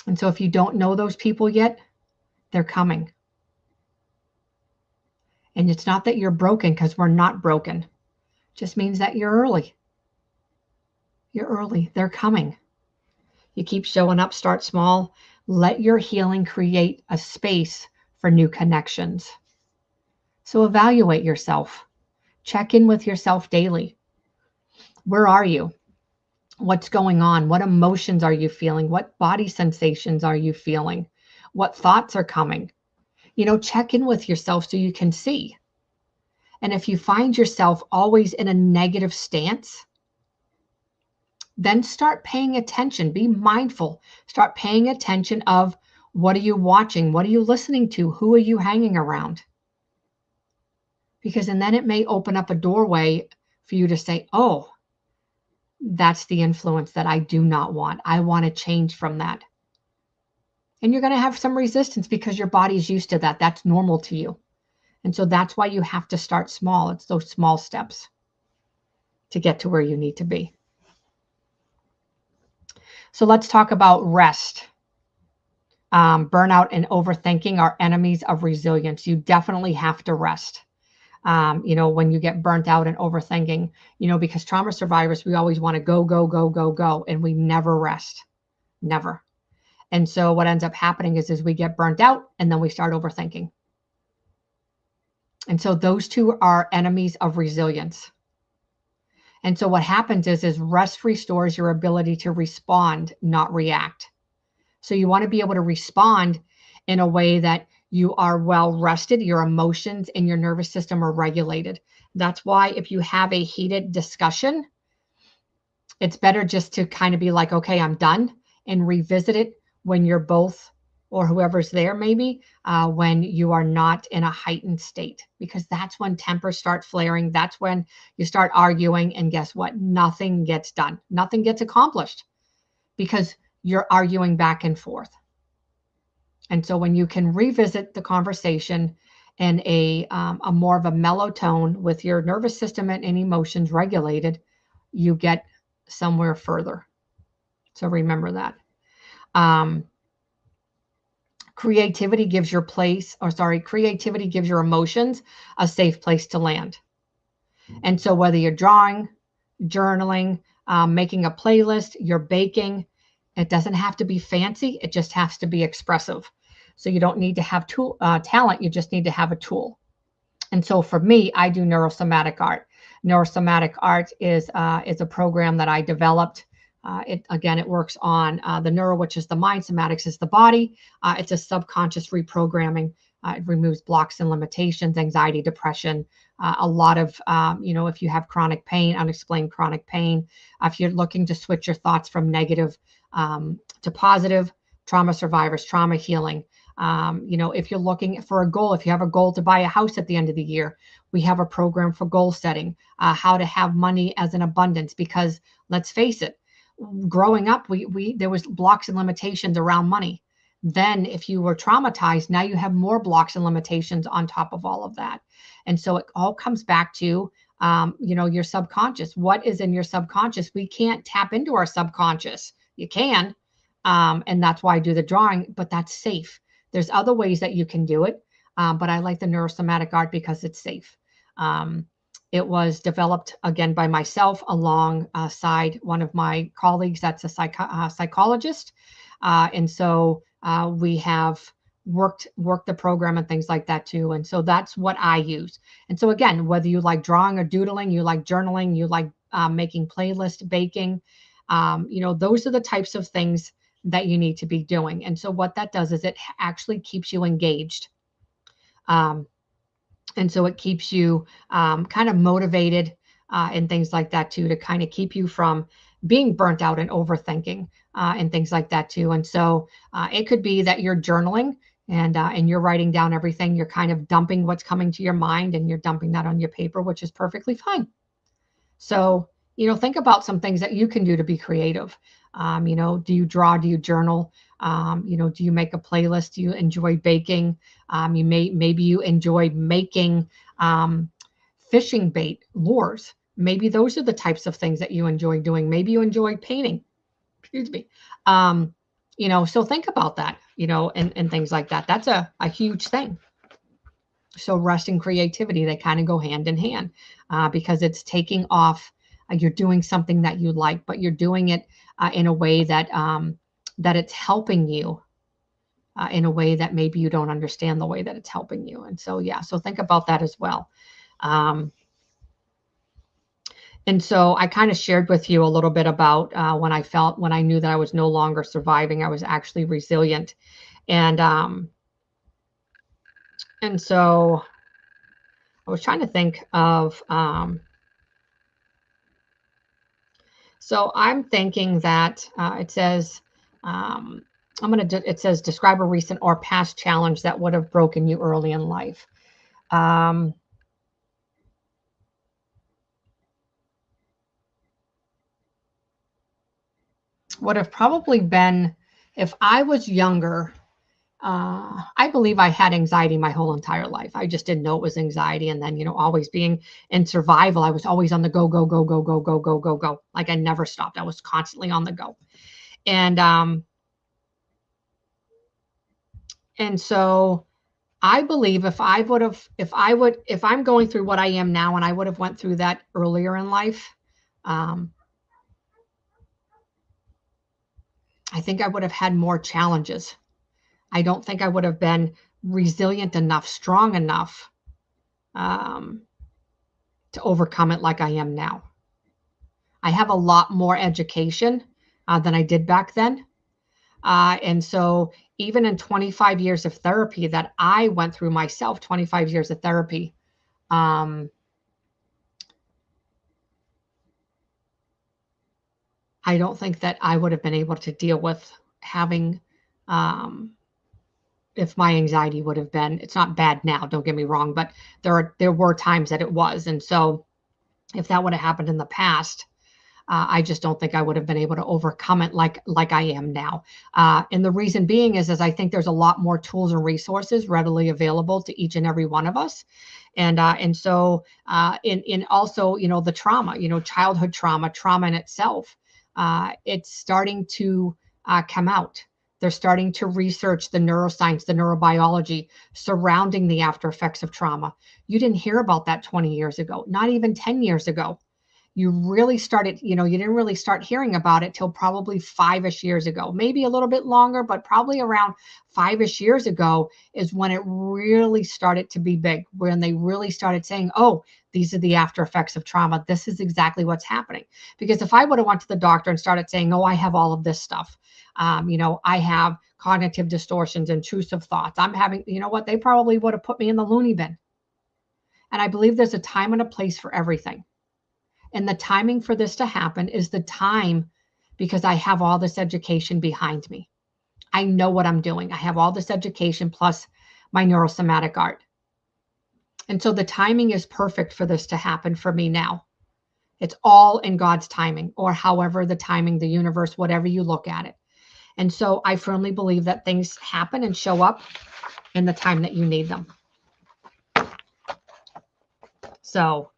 And so if you don't know those people yet, they're coming. And it's not that you're broken, because we're not broken. It just means that you're early. You're early. They're coming. You keep showing up, start small. Let your healing create a space for new connections. So evaluate yourself. Check in with yourself daily. Where are you? What's going on? What emotions are you feeling? What body sensations are you feeling? What thoughts are coming? Check in with yourself so you can see. And if you find yourself always in a negative stance, then start paying attention. Be mindful. Start paying attention of, what are you watching? What are you listening to? Who are you hanging around? Because, and then it may open up a doorway for you to say, oh, that's the influence that I do not want. I want to change from that. And you're going to have some resistance because your body's used to that. That's normal to you. And so that's why you have to start small. It's those small steps to get to where you need to be. So let's talk about rest. Burnout and overthinking are enemies of resilience. You definitely have to rest. When you get burnt out and overthinking, because trauma survivors, we always want to go, go, go, go, go, and we never rest. Never. And so what ends up happening is we get burnt out and then we start overthinking. And so those two are enemies of resilience. And so what happens is rest restores your ability to respond, not react. So you want to be able to respond in a way that you are well rested, your emotions and your nervous system are regulated. That's why if you have a heated discussion, it's better just to kind of be like, okay, I'm done, and revisit it when you're both, or whoever's there maybe, when you are not in a heightened state, because that's when tempers start flaring. That's when you start arguing, and guess what? Nothing gets done. Nothing gets accomplished because you're arguing back and forth. And so when you can revisit the conversation in a more of a mellow tone with your nervous system and emotions regulated, you get somewhere further. So remember that. Um, creativity gives your creativity gives your emotions a safe place to land. And so whether you're drawing, journaling, making a playlist, you're baking, it doesn't have to be fancy. It just has to be expressive. So you don't need to have talent. You just need to have a tool. And so for me, I do neurosomatic art. Neurosomatic art is a program that I developed. It works on the neuro, which is the mind. Somatics is the body. It's a subconscious reprogramming. It removes blocks and limitations, anxiety, depression, a lot of, if you have chronic pain, unexplained chronic pain, if you're looking to switch your thoughts from negative to positive, trauma survivors, trauma healing. If you're looking for a goal, if you have a goal to buy a house at the end of the year, we have a program for goal setting, how to have money as an abundance, because let's face it, growing up, there was blocks and limitations around money. Then if you were traumatized, now you have more blocks and limitations on top of all of that. And so it all comes back to, your subconscious. What is in your subconscious? We can't tap into our subconscious. You can. And that's why I do the drawing, but that's safe. There's other ways that you can do it. But I like the neurosomatic art because it's safe. It was developed again by myself alongside one of my colleagues that's a psychologist. And so we have worked the program and things like that too. And so that's what I use. And so again, whether you like drawing or doodling, you like journaling, you like making playlists, baking, those are the types of things that you need to be doing. And so what that does is it actually keeps you engaged. And so it keeps you kind of motivated and things like that too, to kind of keep you from being burnt out and overthinking and things like that too. And so it could be that you're journaling and you're writing down everything. You're kind of dumping what's coming to your mind and you're dumping that on your paper, which is perfectly fine. So, think about some things that you can do to be creative. Do you draw? Do you journal? Do you make a playlist? Do you enjoy baking? Maybe you enjoy making fishing bait lures. Maybe those are the types of things that you enjoy doing. Maybe you enjoy painting. Excuse me. So think about that, and things like that. That's a huge thing. So rest and creativity, they kind of go hand in hand because it's taking off. You're doing something that you like, but you're doing it in a way that that it's helping you in a way that maybe you don't understand the way that it's helping you. And so, so think about that as well. And so I kind of shared with you a little bit about when I knew that I was no longer surviving, I was actually resilient. And so I was trying to think of, so I'm thinking that it says, it says, describe a recent or past challenge that would have broken you early in life. Would have probably been, if I was younger, I believe I had anxiety my whole entire life. I just didn't know it was anxiety. And then, always being in survival, I was always on the go, go, go, go, go, go, go, go, go. Like I never stopped. I was constantly on the go. And so I believe if I'm going through what I am now and I would have went through that earlier in life, I think I would have had more challenges. I don't think I would have been resilient enough, strong enough to overcome it like I am now. I have a lot more education than I did back then. And so even in 25 years of therapy that I went through myself, 25 years of therapy, I don't think that I would have been able to deal with having, if my anxiety would have been, it's not bad now, don't get me wrong, but there were times that it was. And so if that would have happened in the past, I just don't think I would have been able to overcome it like I am now. And the reason being is I think there's a lot more tools and resources readily available to each and every one of us. And so in also, you know, the trauma, you know, childhood trauma in itself, it's starting to come out. They're starting to research the neuroscience, the neurobiology surrounding the after effects of trauma. You didn't hear about that 20 years ago, not even 10 years ago. You really started, you know, you didn't really start hearing about it till probably 5-ish years ago, maybe a little bit longer, but probably around 5-ish years ago is when it really started to be big, when they really started saying, oh, these are the after effects of trauma. This is exactly what's happening. Because if I would have went to the doctor and started saying, oh, I have all of this stuff, you know, I have cognitive distortions, intrusive thoughts, I'm having, you know what, they probably would have put me in the loony bin. And I believe there's a time and a place for everything. And the timing for this to happen is the time, because I have all this education behind me. I know what I'm doing. I have all this education plus my neurosomatic art. And so the timing is perfect for this to happen for me now. It's all in God's timing, or however the timing, the universe, whatever you look at it. And so I firmly believe that things happen and show up in the time that you need them. So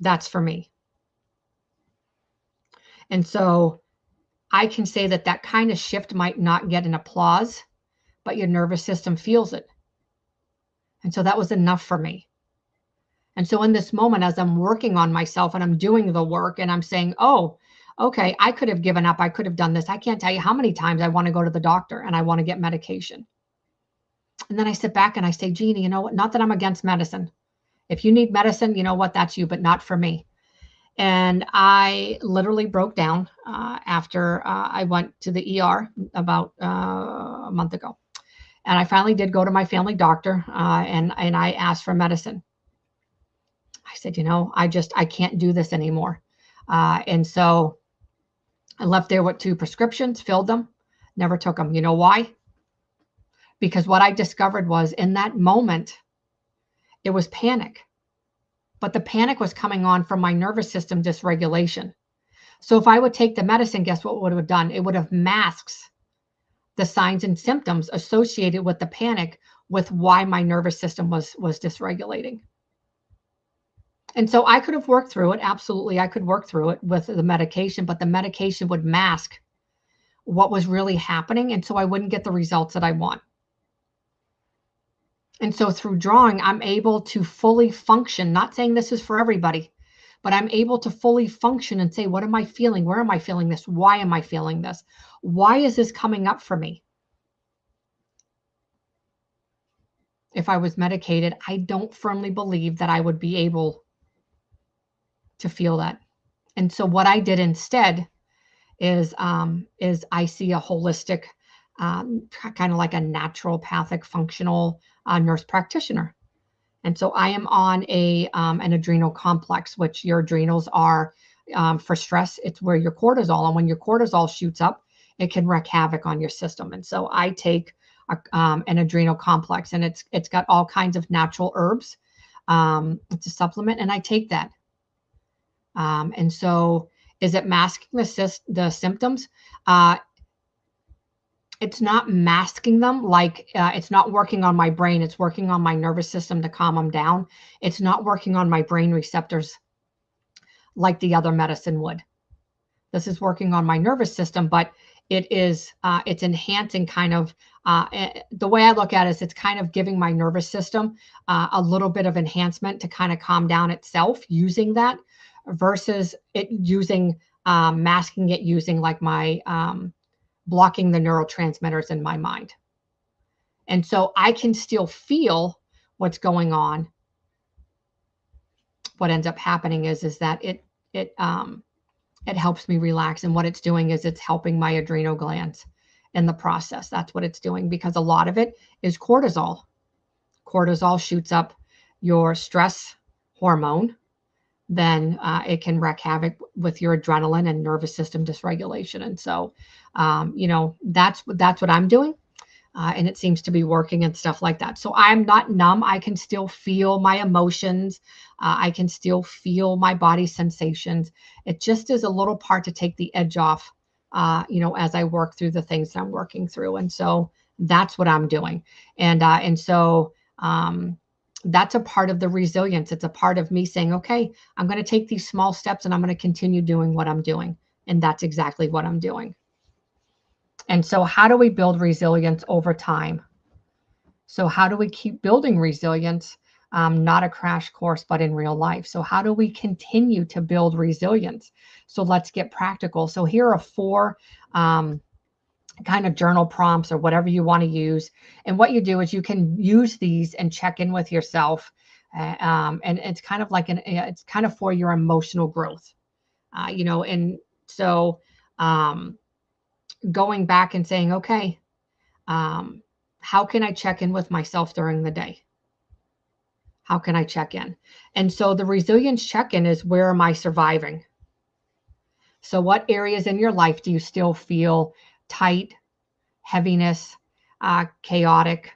that's for me. And so I can say that that kind of shift might not get an applause, but your nervous system feels it. And so that was enough for me. And so in this moment, as I'm working on myself and I'm doing the work and I'm saying, oh, okay, I could have given up. I could have done this. I can't tell you how many times I want to go to the doctor and I want to get medication. And then I sit back and I say, Jeannie, you know what? Not that I'm against medicine. If you need medicine, you know what? That's you, but not for me. And I literally broke down after I went to the ER about a month ago. And I finally did go to my family doctor and I asked for medicine. I said, you know, I can't do this anymore. And so I left there with 2 prescriptions, filled them, never took them. You know why? Because what I discovered was in that moment, it was panic. But the panic was coming on from my nervous system dysregulation. So if I would take the medicine, guess what it would have done? It would have masked the signs and symptoms associated with the panic with why my nervous system was dysregulating. And so I could have worked through it. Absolutely, I could work through it with the medication, but the medication would mask what was really happening. And so I wouldn't get the results that I want. And so through drawing, I'm able to fully function, not saying this is for everybody, but I'm able to fully function and say, what am I feeling? Where am I feeling this? Why am I feeling this? Why is this coming up for me? If I was medicated, I don't firmly believe that I would be able to feel that. And so what I did instead is I see a holistic, kind of like a naturopathic functional nurse practitioner. And so I am on an adrenal complex, which your adrenals are for stress. It's where your cortisol, and when your cortisol shoots up, it can wreak havoc on your system. And so I take an adrenal complex, and it's got all kinds of natural herbs. It's a supplement, and I take that. And so is it masking the symptoms? It's not masking them, like it's not working on my brain. It's working on my nervous system to calm them down. It's not working on my brain receptors like the other medicine would. This is working on my nervous system, but it's enhancing kind of, the way I look at it is it's kind of giving my nervous system a little bit of enhancement to kind of calm down itself using that, versus it using, masking it using like my, blocking the neurotransmitters in my mind. And so I can still feel what's going on. What ends up happening is that it helps me relax. And what it's doing is it's helping my adrenal glands in the process. That's what it's doing, because a lot of it is cortisol. Cortisol shoots up your stress hormone. Then it can wreak havoc with your adrenaline and nervous system dysregulation. And so, you know, that's what I'm doing. and it seems to be working and stuff like that. So I'm not numb. I can still feel my emotions. I can still feel my body sensations. It just is a little part to take the edge off, as I work through the things that I'm working through. And so that's what I'm doing. And so that's a part of the resilience. It's a part of me saying, okay, I'm going to take these small steps and I'm going to continue doing what I'm doing. And that's exactly what I'm doing. And so how do we build resilience over time? So how do we keep building resilience? Not a crash course, but in real life. So how do we continue to build resilience? So let's get practical. So here are 4 kind of journal prompts or whatever you want to use. And what you do is you can use these and check in with yourself. And it's kind of like it's kind of for your emotional growth, and so going back and saying, okay, how can I check in with myself during the day? How can I check in? And so the resilience check-in is, where am I surviving? So what areas in your life do you still feel tight, heaviness, chaotic,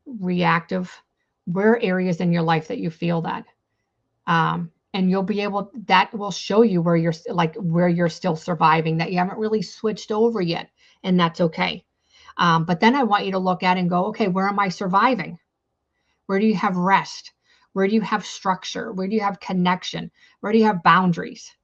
reactive? Where are areas in your life that you feel that? And you'll be able, that will show you where you're still surviving, that you haven't really switched over yet. And that's okay. But then I want you to look at and go, okay, where am I surviving? Where do you have rest? Where do you have structure? Where do you have connection? Where do you have boundaries?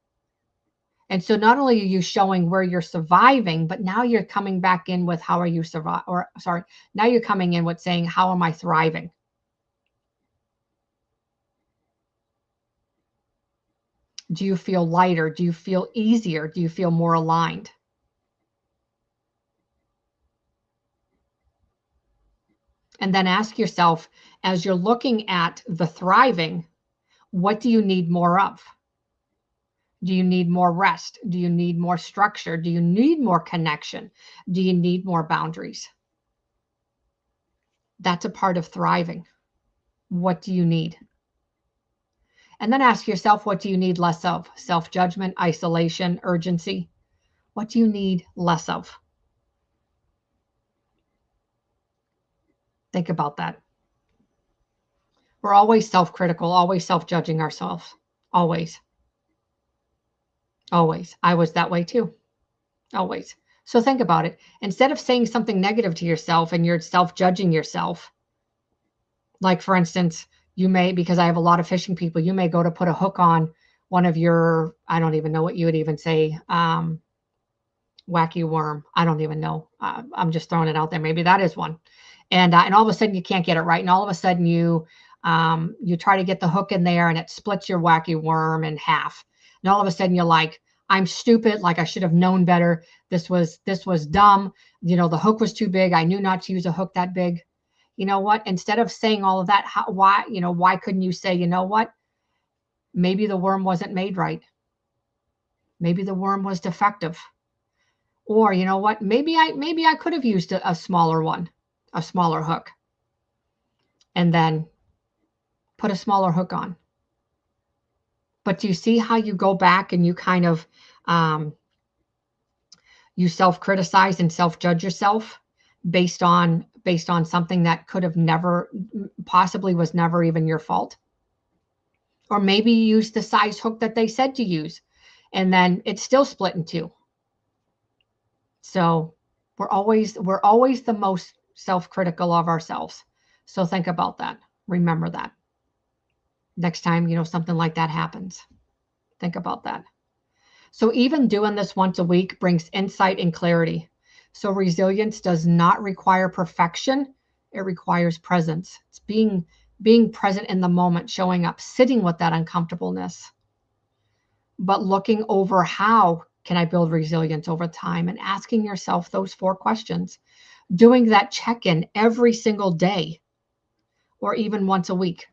And so not only are you showing where you're surviving, but now you're coming back in with how are you survive, or sorry, now you're coming in with saying, how am I thriving? Do you feel lighter? Do you feel easier? Do you feel more aligned? And then ask yourself, as you're looking at the thriving, what do you need more of? Do you need more rest? Do you need more structure? Do you need more connection? Do you need more boundaries? That's a part of thriving. What do you need? And then ask yourself, what do you need less of? Self-judgment, isolation, urgency. What do you need less of? Think about that. We're always self-critical, always self-judging ourselves. Always. Always. I was that way too. Always. So think about it. Instead of saying something negative to yourself and you're self-judging yourself, like for instance, you may, because I have a lot of fishing people, you may go to put a hook on one of your, I don't even know what you would even say, wacky worm. I don't even know. I'm just throwing it out there. Maybe that is one. And all of a sudden you can't get it right. And all of a sudden you try to get the hook in there and it splits your wacky worm in half. And all of a sudden you're like, I'm stupid. Like I should have known better. This was dumb. The hook was too big. I knew not to use a hook that big. You know what? Instead of saying all of that, why couldn't you say, you know what? Maybe the worm wasn't made right. Maybe the worm was defective. Or you know what? Maybe I could have used a smaller one, a smaller hook, and then put a smaller hook on. But do you see how you go back and you kind of you self-criticize and self-judge yourself based on something that could have never, possibly was never even your fault? Or maybe you used the size hook that they said to use, and then it's still split in two. So we're always the most self-critical of ourselves. So think about that. Remember that. Next time, something like that happens, think about that. So even doing this once a week brings insight and clarity. So resilience does not require perfection. It requires presence. It's being present in the moment, showing up, sitting with that uncomfortableness, but looking over how can I build resilience over time, and asking yourself those 4 questions, doing that check-in every single day or even once a week,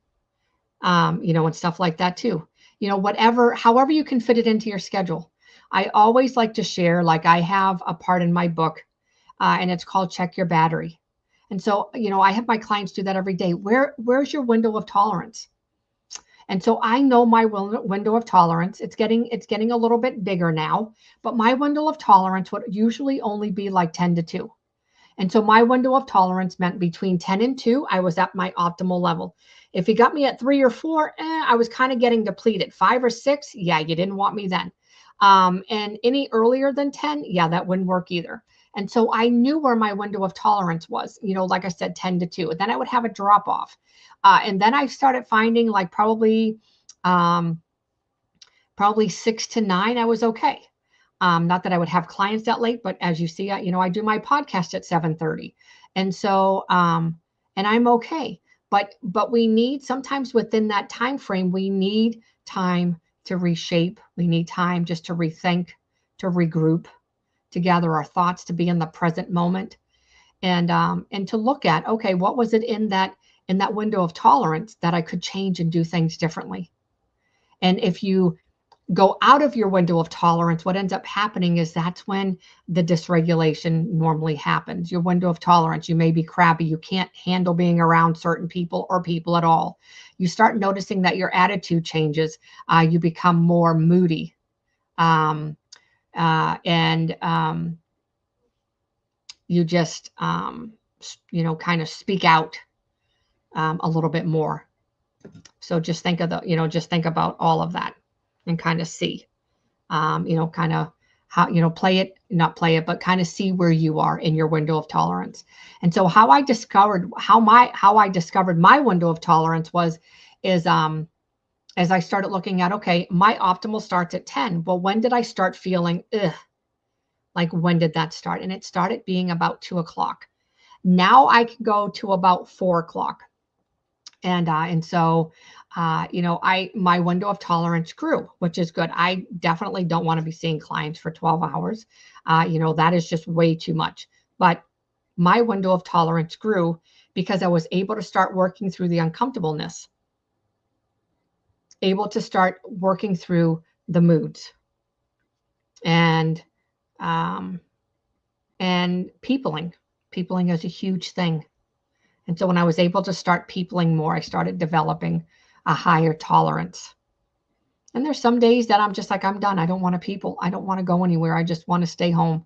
and stuff like that too. However you can fit it into your schedule. I always like to share, like I have a part in my book, and it's called Check Your Battery. And so, I have my clients do that every day. Where's your window of tolerance? And so I know my window of tolerance. It's getting a little bit bigger now, but my window of tolerance would usually only be like 10 to 2. And so my window of tolerance meant between 10 and 2, I was at my optimal level. If you got me at 3 or 4, I was kind of getting depleted. 5 or 6, yeah, you didn't want me then. And any earlier than 10, yeah, that wouldn't work either. And so I knew where my window of tolerance was, like I said, 10 to 2. And then I would have a drop off. And then I started finding like probably 6 to 9, I was okay. Not that I would have clients that late, but as you see, I do my podcast at 7:30. And so, and I'm okay. But we need, sometimes within that time frame, we need time to reshape. We need time just to rethink, to regroup, to gather our thoughts, to be in the present moment, and to look at, okay, what was it in that window of tolerance that I could change and do things differently. And if you go out of your window of tolerance, what ends up happening is that's when the dysregulation normally happens. Your window of tolerance, you may be crabby. You can't handle being around certain people or people at all. You start noticing that your attitude changes. You become more moody. And you just, kind of speak out a little bit more. So just think of just think about all of that and kind of see, kind of how, not play it, but kind of see where you are in your window of tolerance. And so how I discovered my window of tolerance is as I started looking at, okay, my optimal starts at 10. Well, when did I start feeling, like when did that start? And it started being about 2 o'clock. Now I can go to about 4 o'clock. And so, my window of tolerance grew, which is good. I definitely don't want to be seeing clients for 12 hours. That is just way too much. But my window of tolerance grew because I was able to start working through the uncomfortableness, able to start working through the moods, and peopling. Peopling is a huge thing. And so when I was able to start peopling more, I started developing a higher tolerance. And there's some days that I'm just like, I'm done. I don't want to people. I don't want to go anywhere. I just want to stay home.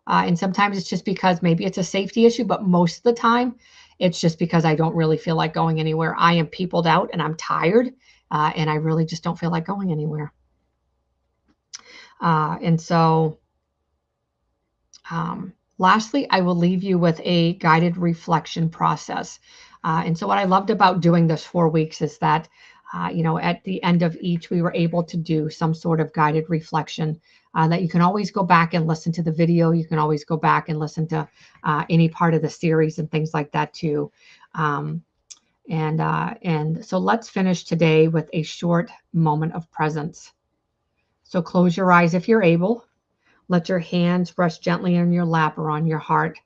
And sometimes it's just because maybe it's a safety issue, but most of the time it's just because I don't really feel like going anywhere. I am peopled out and I'm tired, and I really just don't feel like going anywhere. And so, lastly, I will leave you with a guided reflection process. And so what I loved about doing this 4 weeks is that, at the end of each, we were able to do some sort of guided reflection that you can always go back and listen to the video. You can always go back and listen to any part of the series and things like that too. And so let's finish today with a short moment of presence. So close your eyes if you're able. Let your hands rest gently on your lap or on your heart.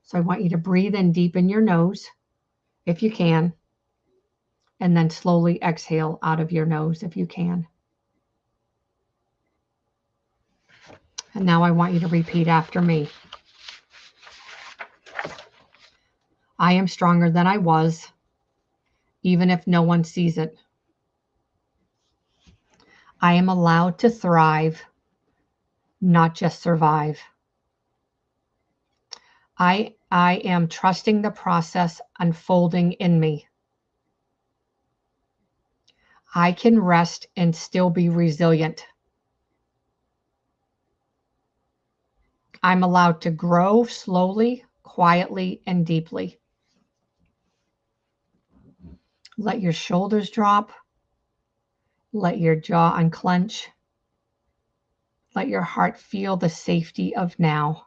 So I want you to breathe in deep in your nose, if you can, and then slowly exhale out of your nose if you can. And now I want you to repeat after me. I am stronger than I was, even if no one sees it. I am allowed to thrive, not just survive. I am trusting the process unfolding in me. I can rest and still be resilient. I'm allowed to grow slowly, quietly, and deeply. Let your shoulders drop. Let your jaw unclench. Let your heart feel the safety of now.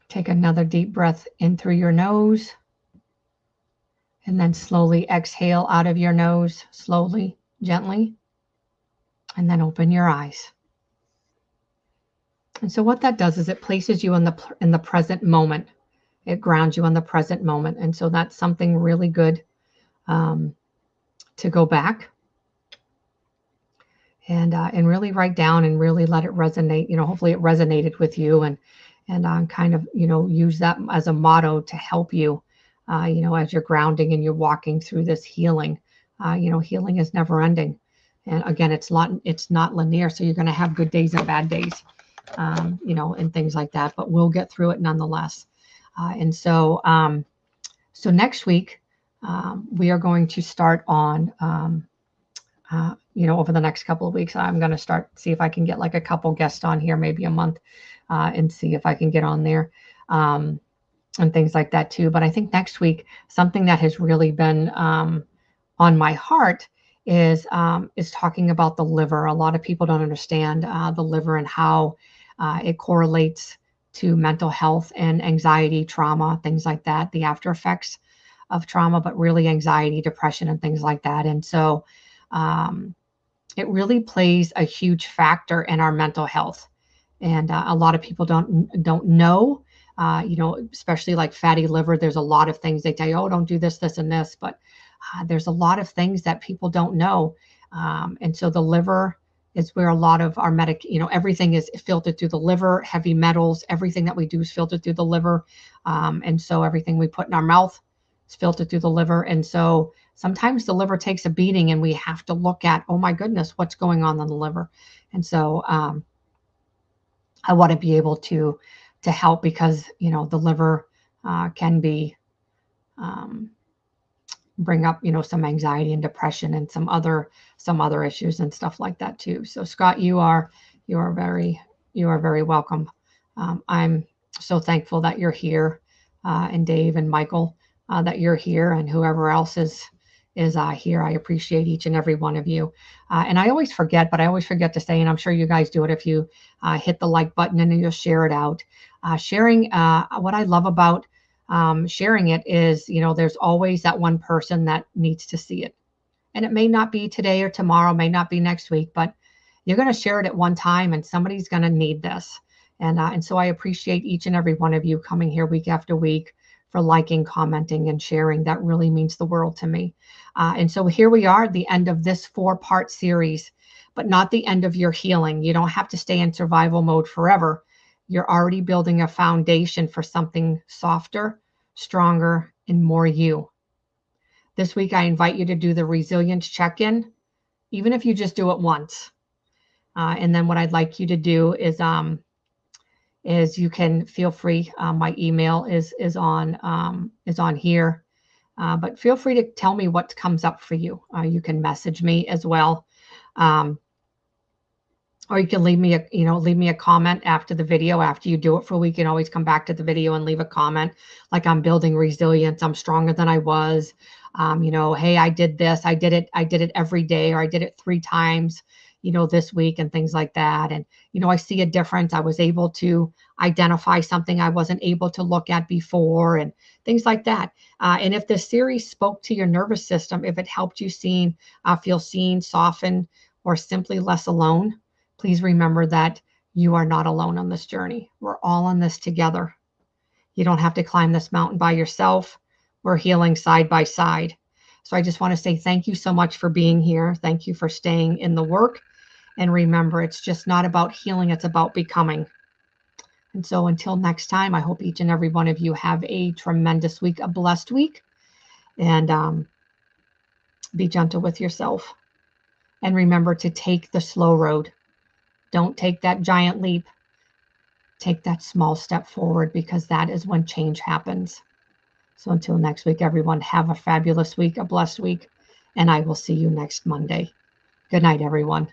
Take another deep breath in through your nose, and then slowly exhale out of your nose, slowly, gently, and then open your eyes. And so what that does is it places you in the present moment. It grounds you in the present moment. And so that's something really good to go back and really write down and really let it resonate. Hopefully it resonated with you, and kind of, use that as a motto to help you, as you're grounding and you're walking through this healing. Healing is never ending. And again, it's not linear. So you're going to have good days and bad days. you know, and things like that, but we'll get through it nonetheless. And so, so next week, we are going to start on, you know, over the next couple of weeks, I'm going to see if I can get like a couple guests on here, maybe a month, and see if I can get on there, and things like that too. But I think next week, something that has really been on my heart is talking about the liver. A lot of people don't understand the liver and how it correlates to mental health and anxiety, trauma, things like that, the after effects of trauma, but really anxiety, depression, and things like that. And so it really plays a huge factor in our mental health. And a lot of people don't know, you know, especially like fatty liver. There's a lot of things they tell you, oh, don't do this, this, and this. But there's a lot of things that people don't know. And so the liver is where a lot of our you know, everything is filtered through the liver, heavy metals, everything that we do is filtered through the liver. And so everything we put in our mouth is filtered through the liver. And so sometimes the liver takes a beating and we have to look at, oh my goodness, what's going on in the liver? And so I want to be able to help, because, you know, the liver can be, bring up, you know, some anxiety and depression and some other issues and stuff like that too. So Scott, you are very welcome. I'm so thankful that you're here, and Dave and Michael, that you're here, and whoever else is here. I appreciate each and every one of you. And I always forget, but I always forget to say, and I'm sure you guys do it, if you hit the like button and you'll share it out. Sharing, what I love about sharing it is, you know, there's always that one person that needs to see it. And it may not be today or tomorrow, may not be next week, but you're going to share it at one time and somebody's going to need this. And so I appreciate each and every one of you coming here week after week for liking, commenting, and sharing. That really means the world to me. And so here we are at the end of this 4-part series, but not the end of your healing. You don't have to stay in survival mode forever. You're already building a foundation for something softer, stronger, and more you. This week, I invite you to do the resilience check-in, even if you just do it once. And then what I'd like you to do is you can feel free. My email is on here, but feel free to tell me what comes up for you. You can message me as well. Or you can leave me a comment after the video. After you do it for a week, you can always come back to the video and leave a comment like, I'm building resilience, I'm stronger than I was. You know, hey, I did this, I did it every day, or I did it 3 times, you know, this week, and things like that. And, you know, I see a difference. I was able to identify something I wasn't able to look at before, and things like that. And if this series spoke to your nervous system, if it helped you feel seen, softened, or simply less alone, please remember that you are not alone on this journey. We're all on this together. You don't have to climb this mountain by yourself. We're healing side by side. So I just want to say thank you so much for being here. Thank you for staying in the work. And remember, it's just not about healing, it's about becoming. And so until next time, I hope each and every one of you have a tremendous week, a blessed week, and be gentle with yourself. And remember to take the slow road. Don't take that giant leap. Take that small step forward, because that is when change happens. So until next week, everyone, have a fabulous week, a blessed week, and I will see you next Monday. Good night, everyone.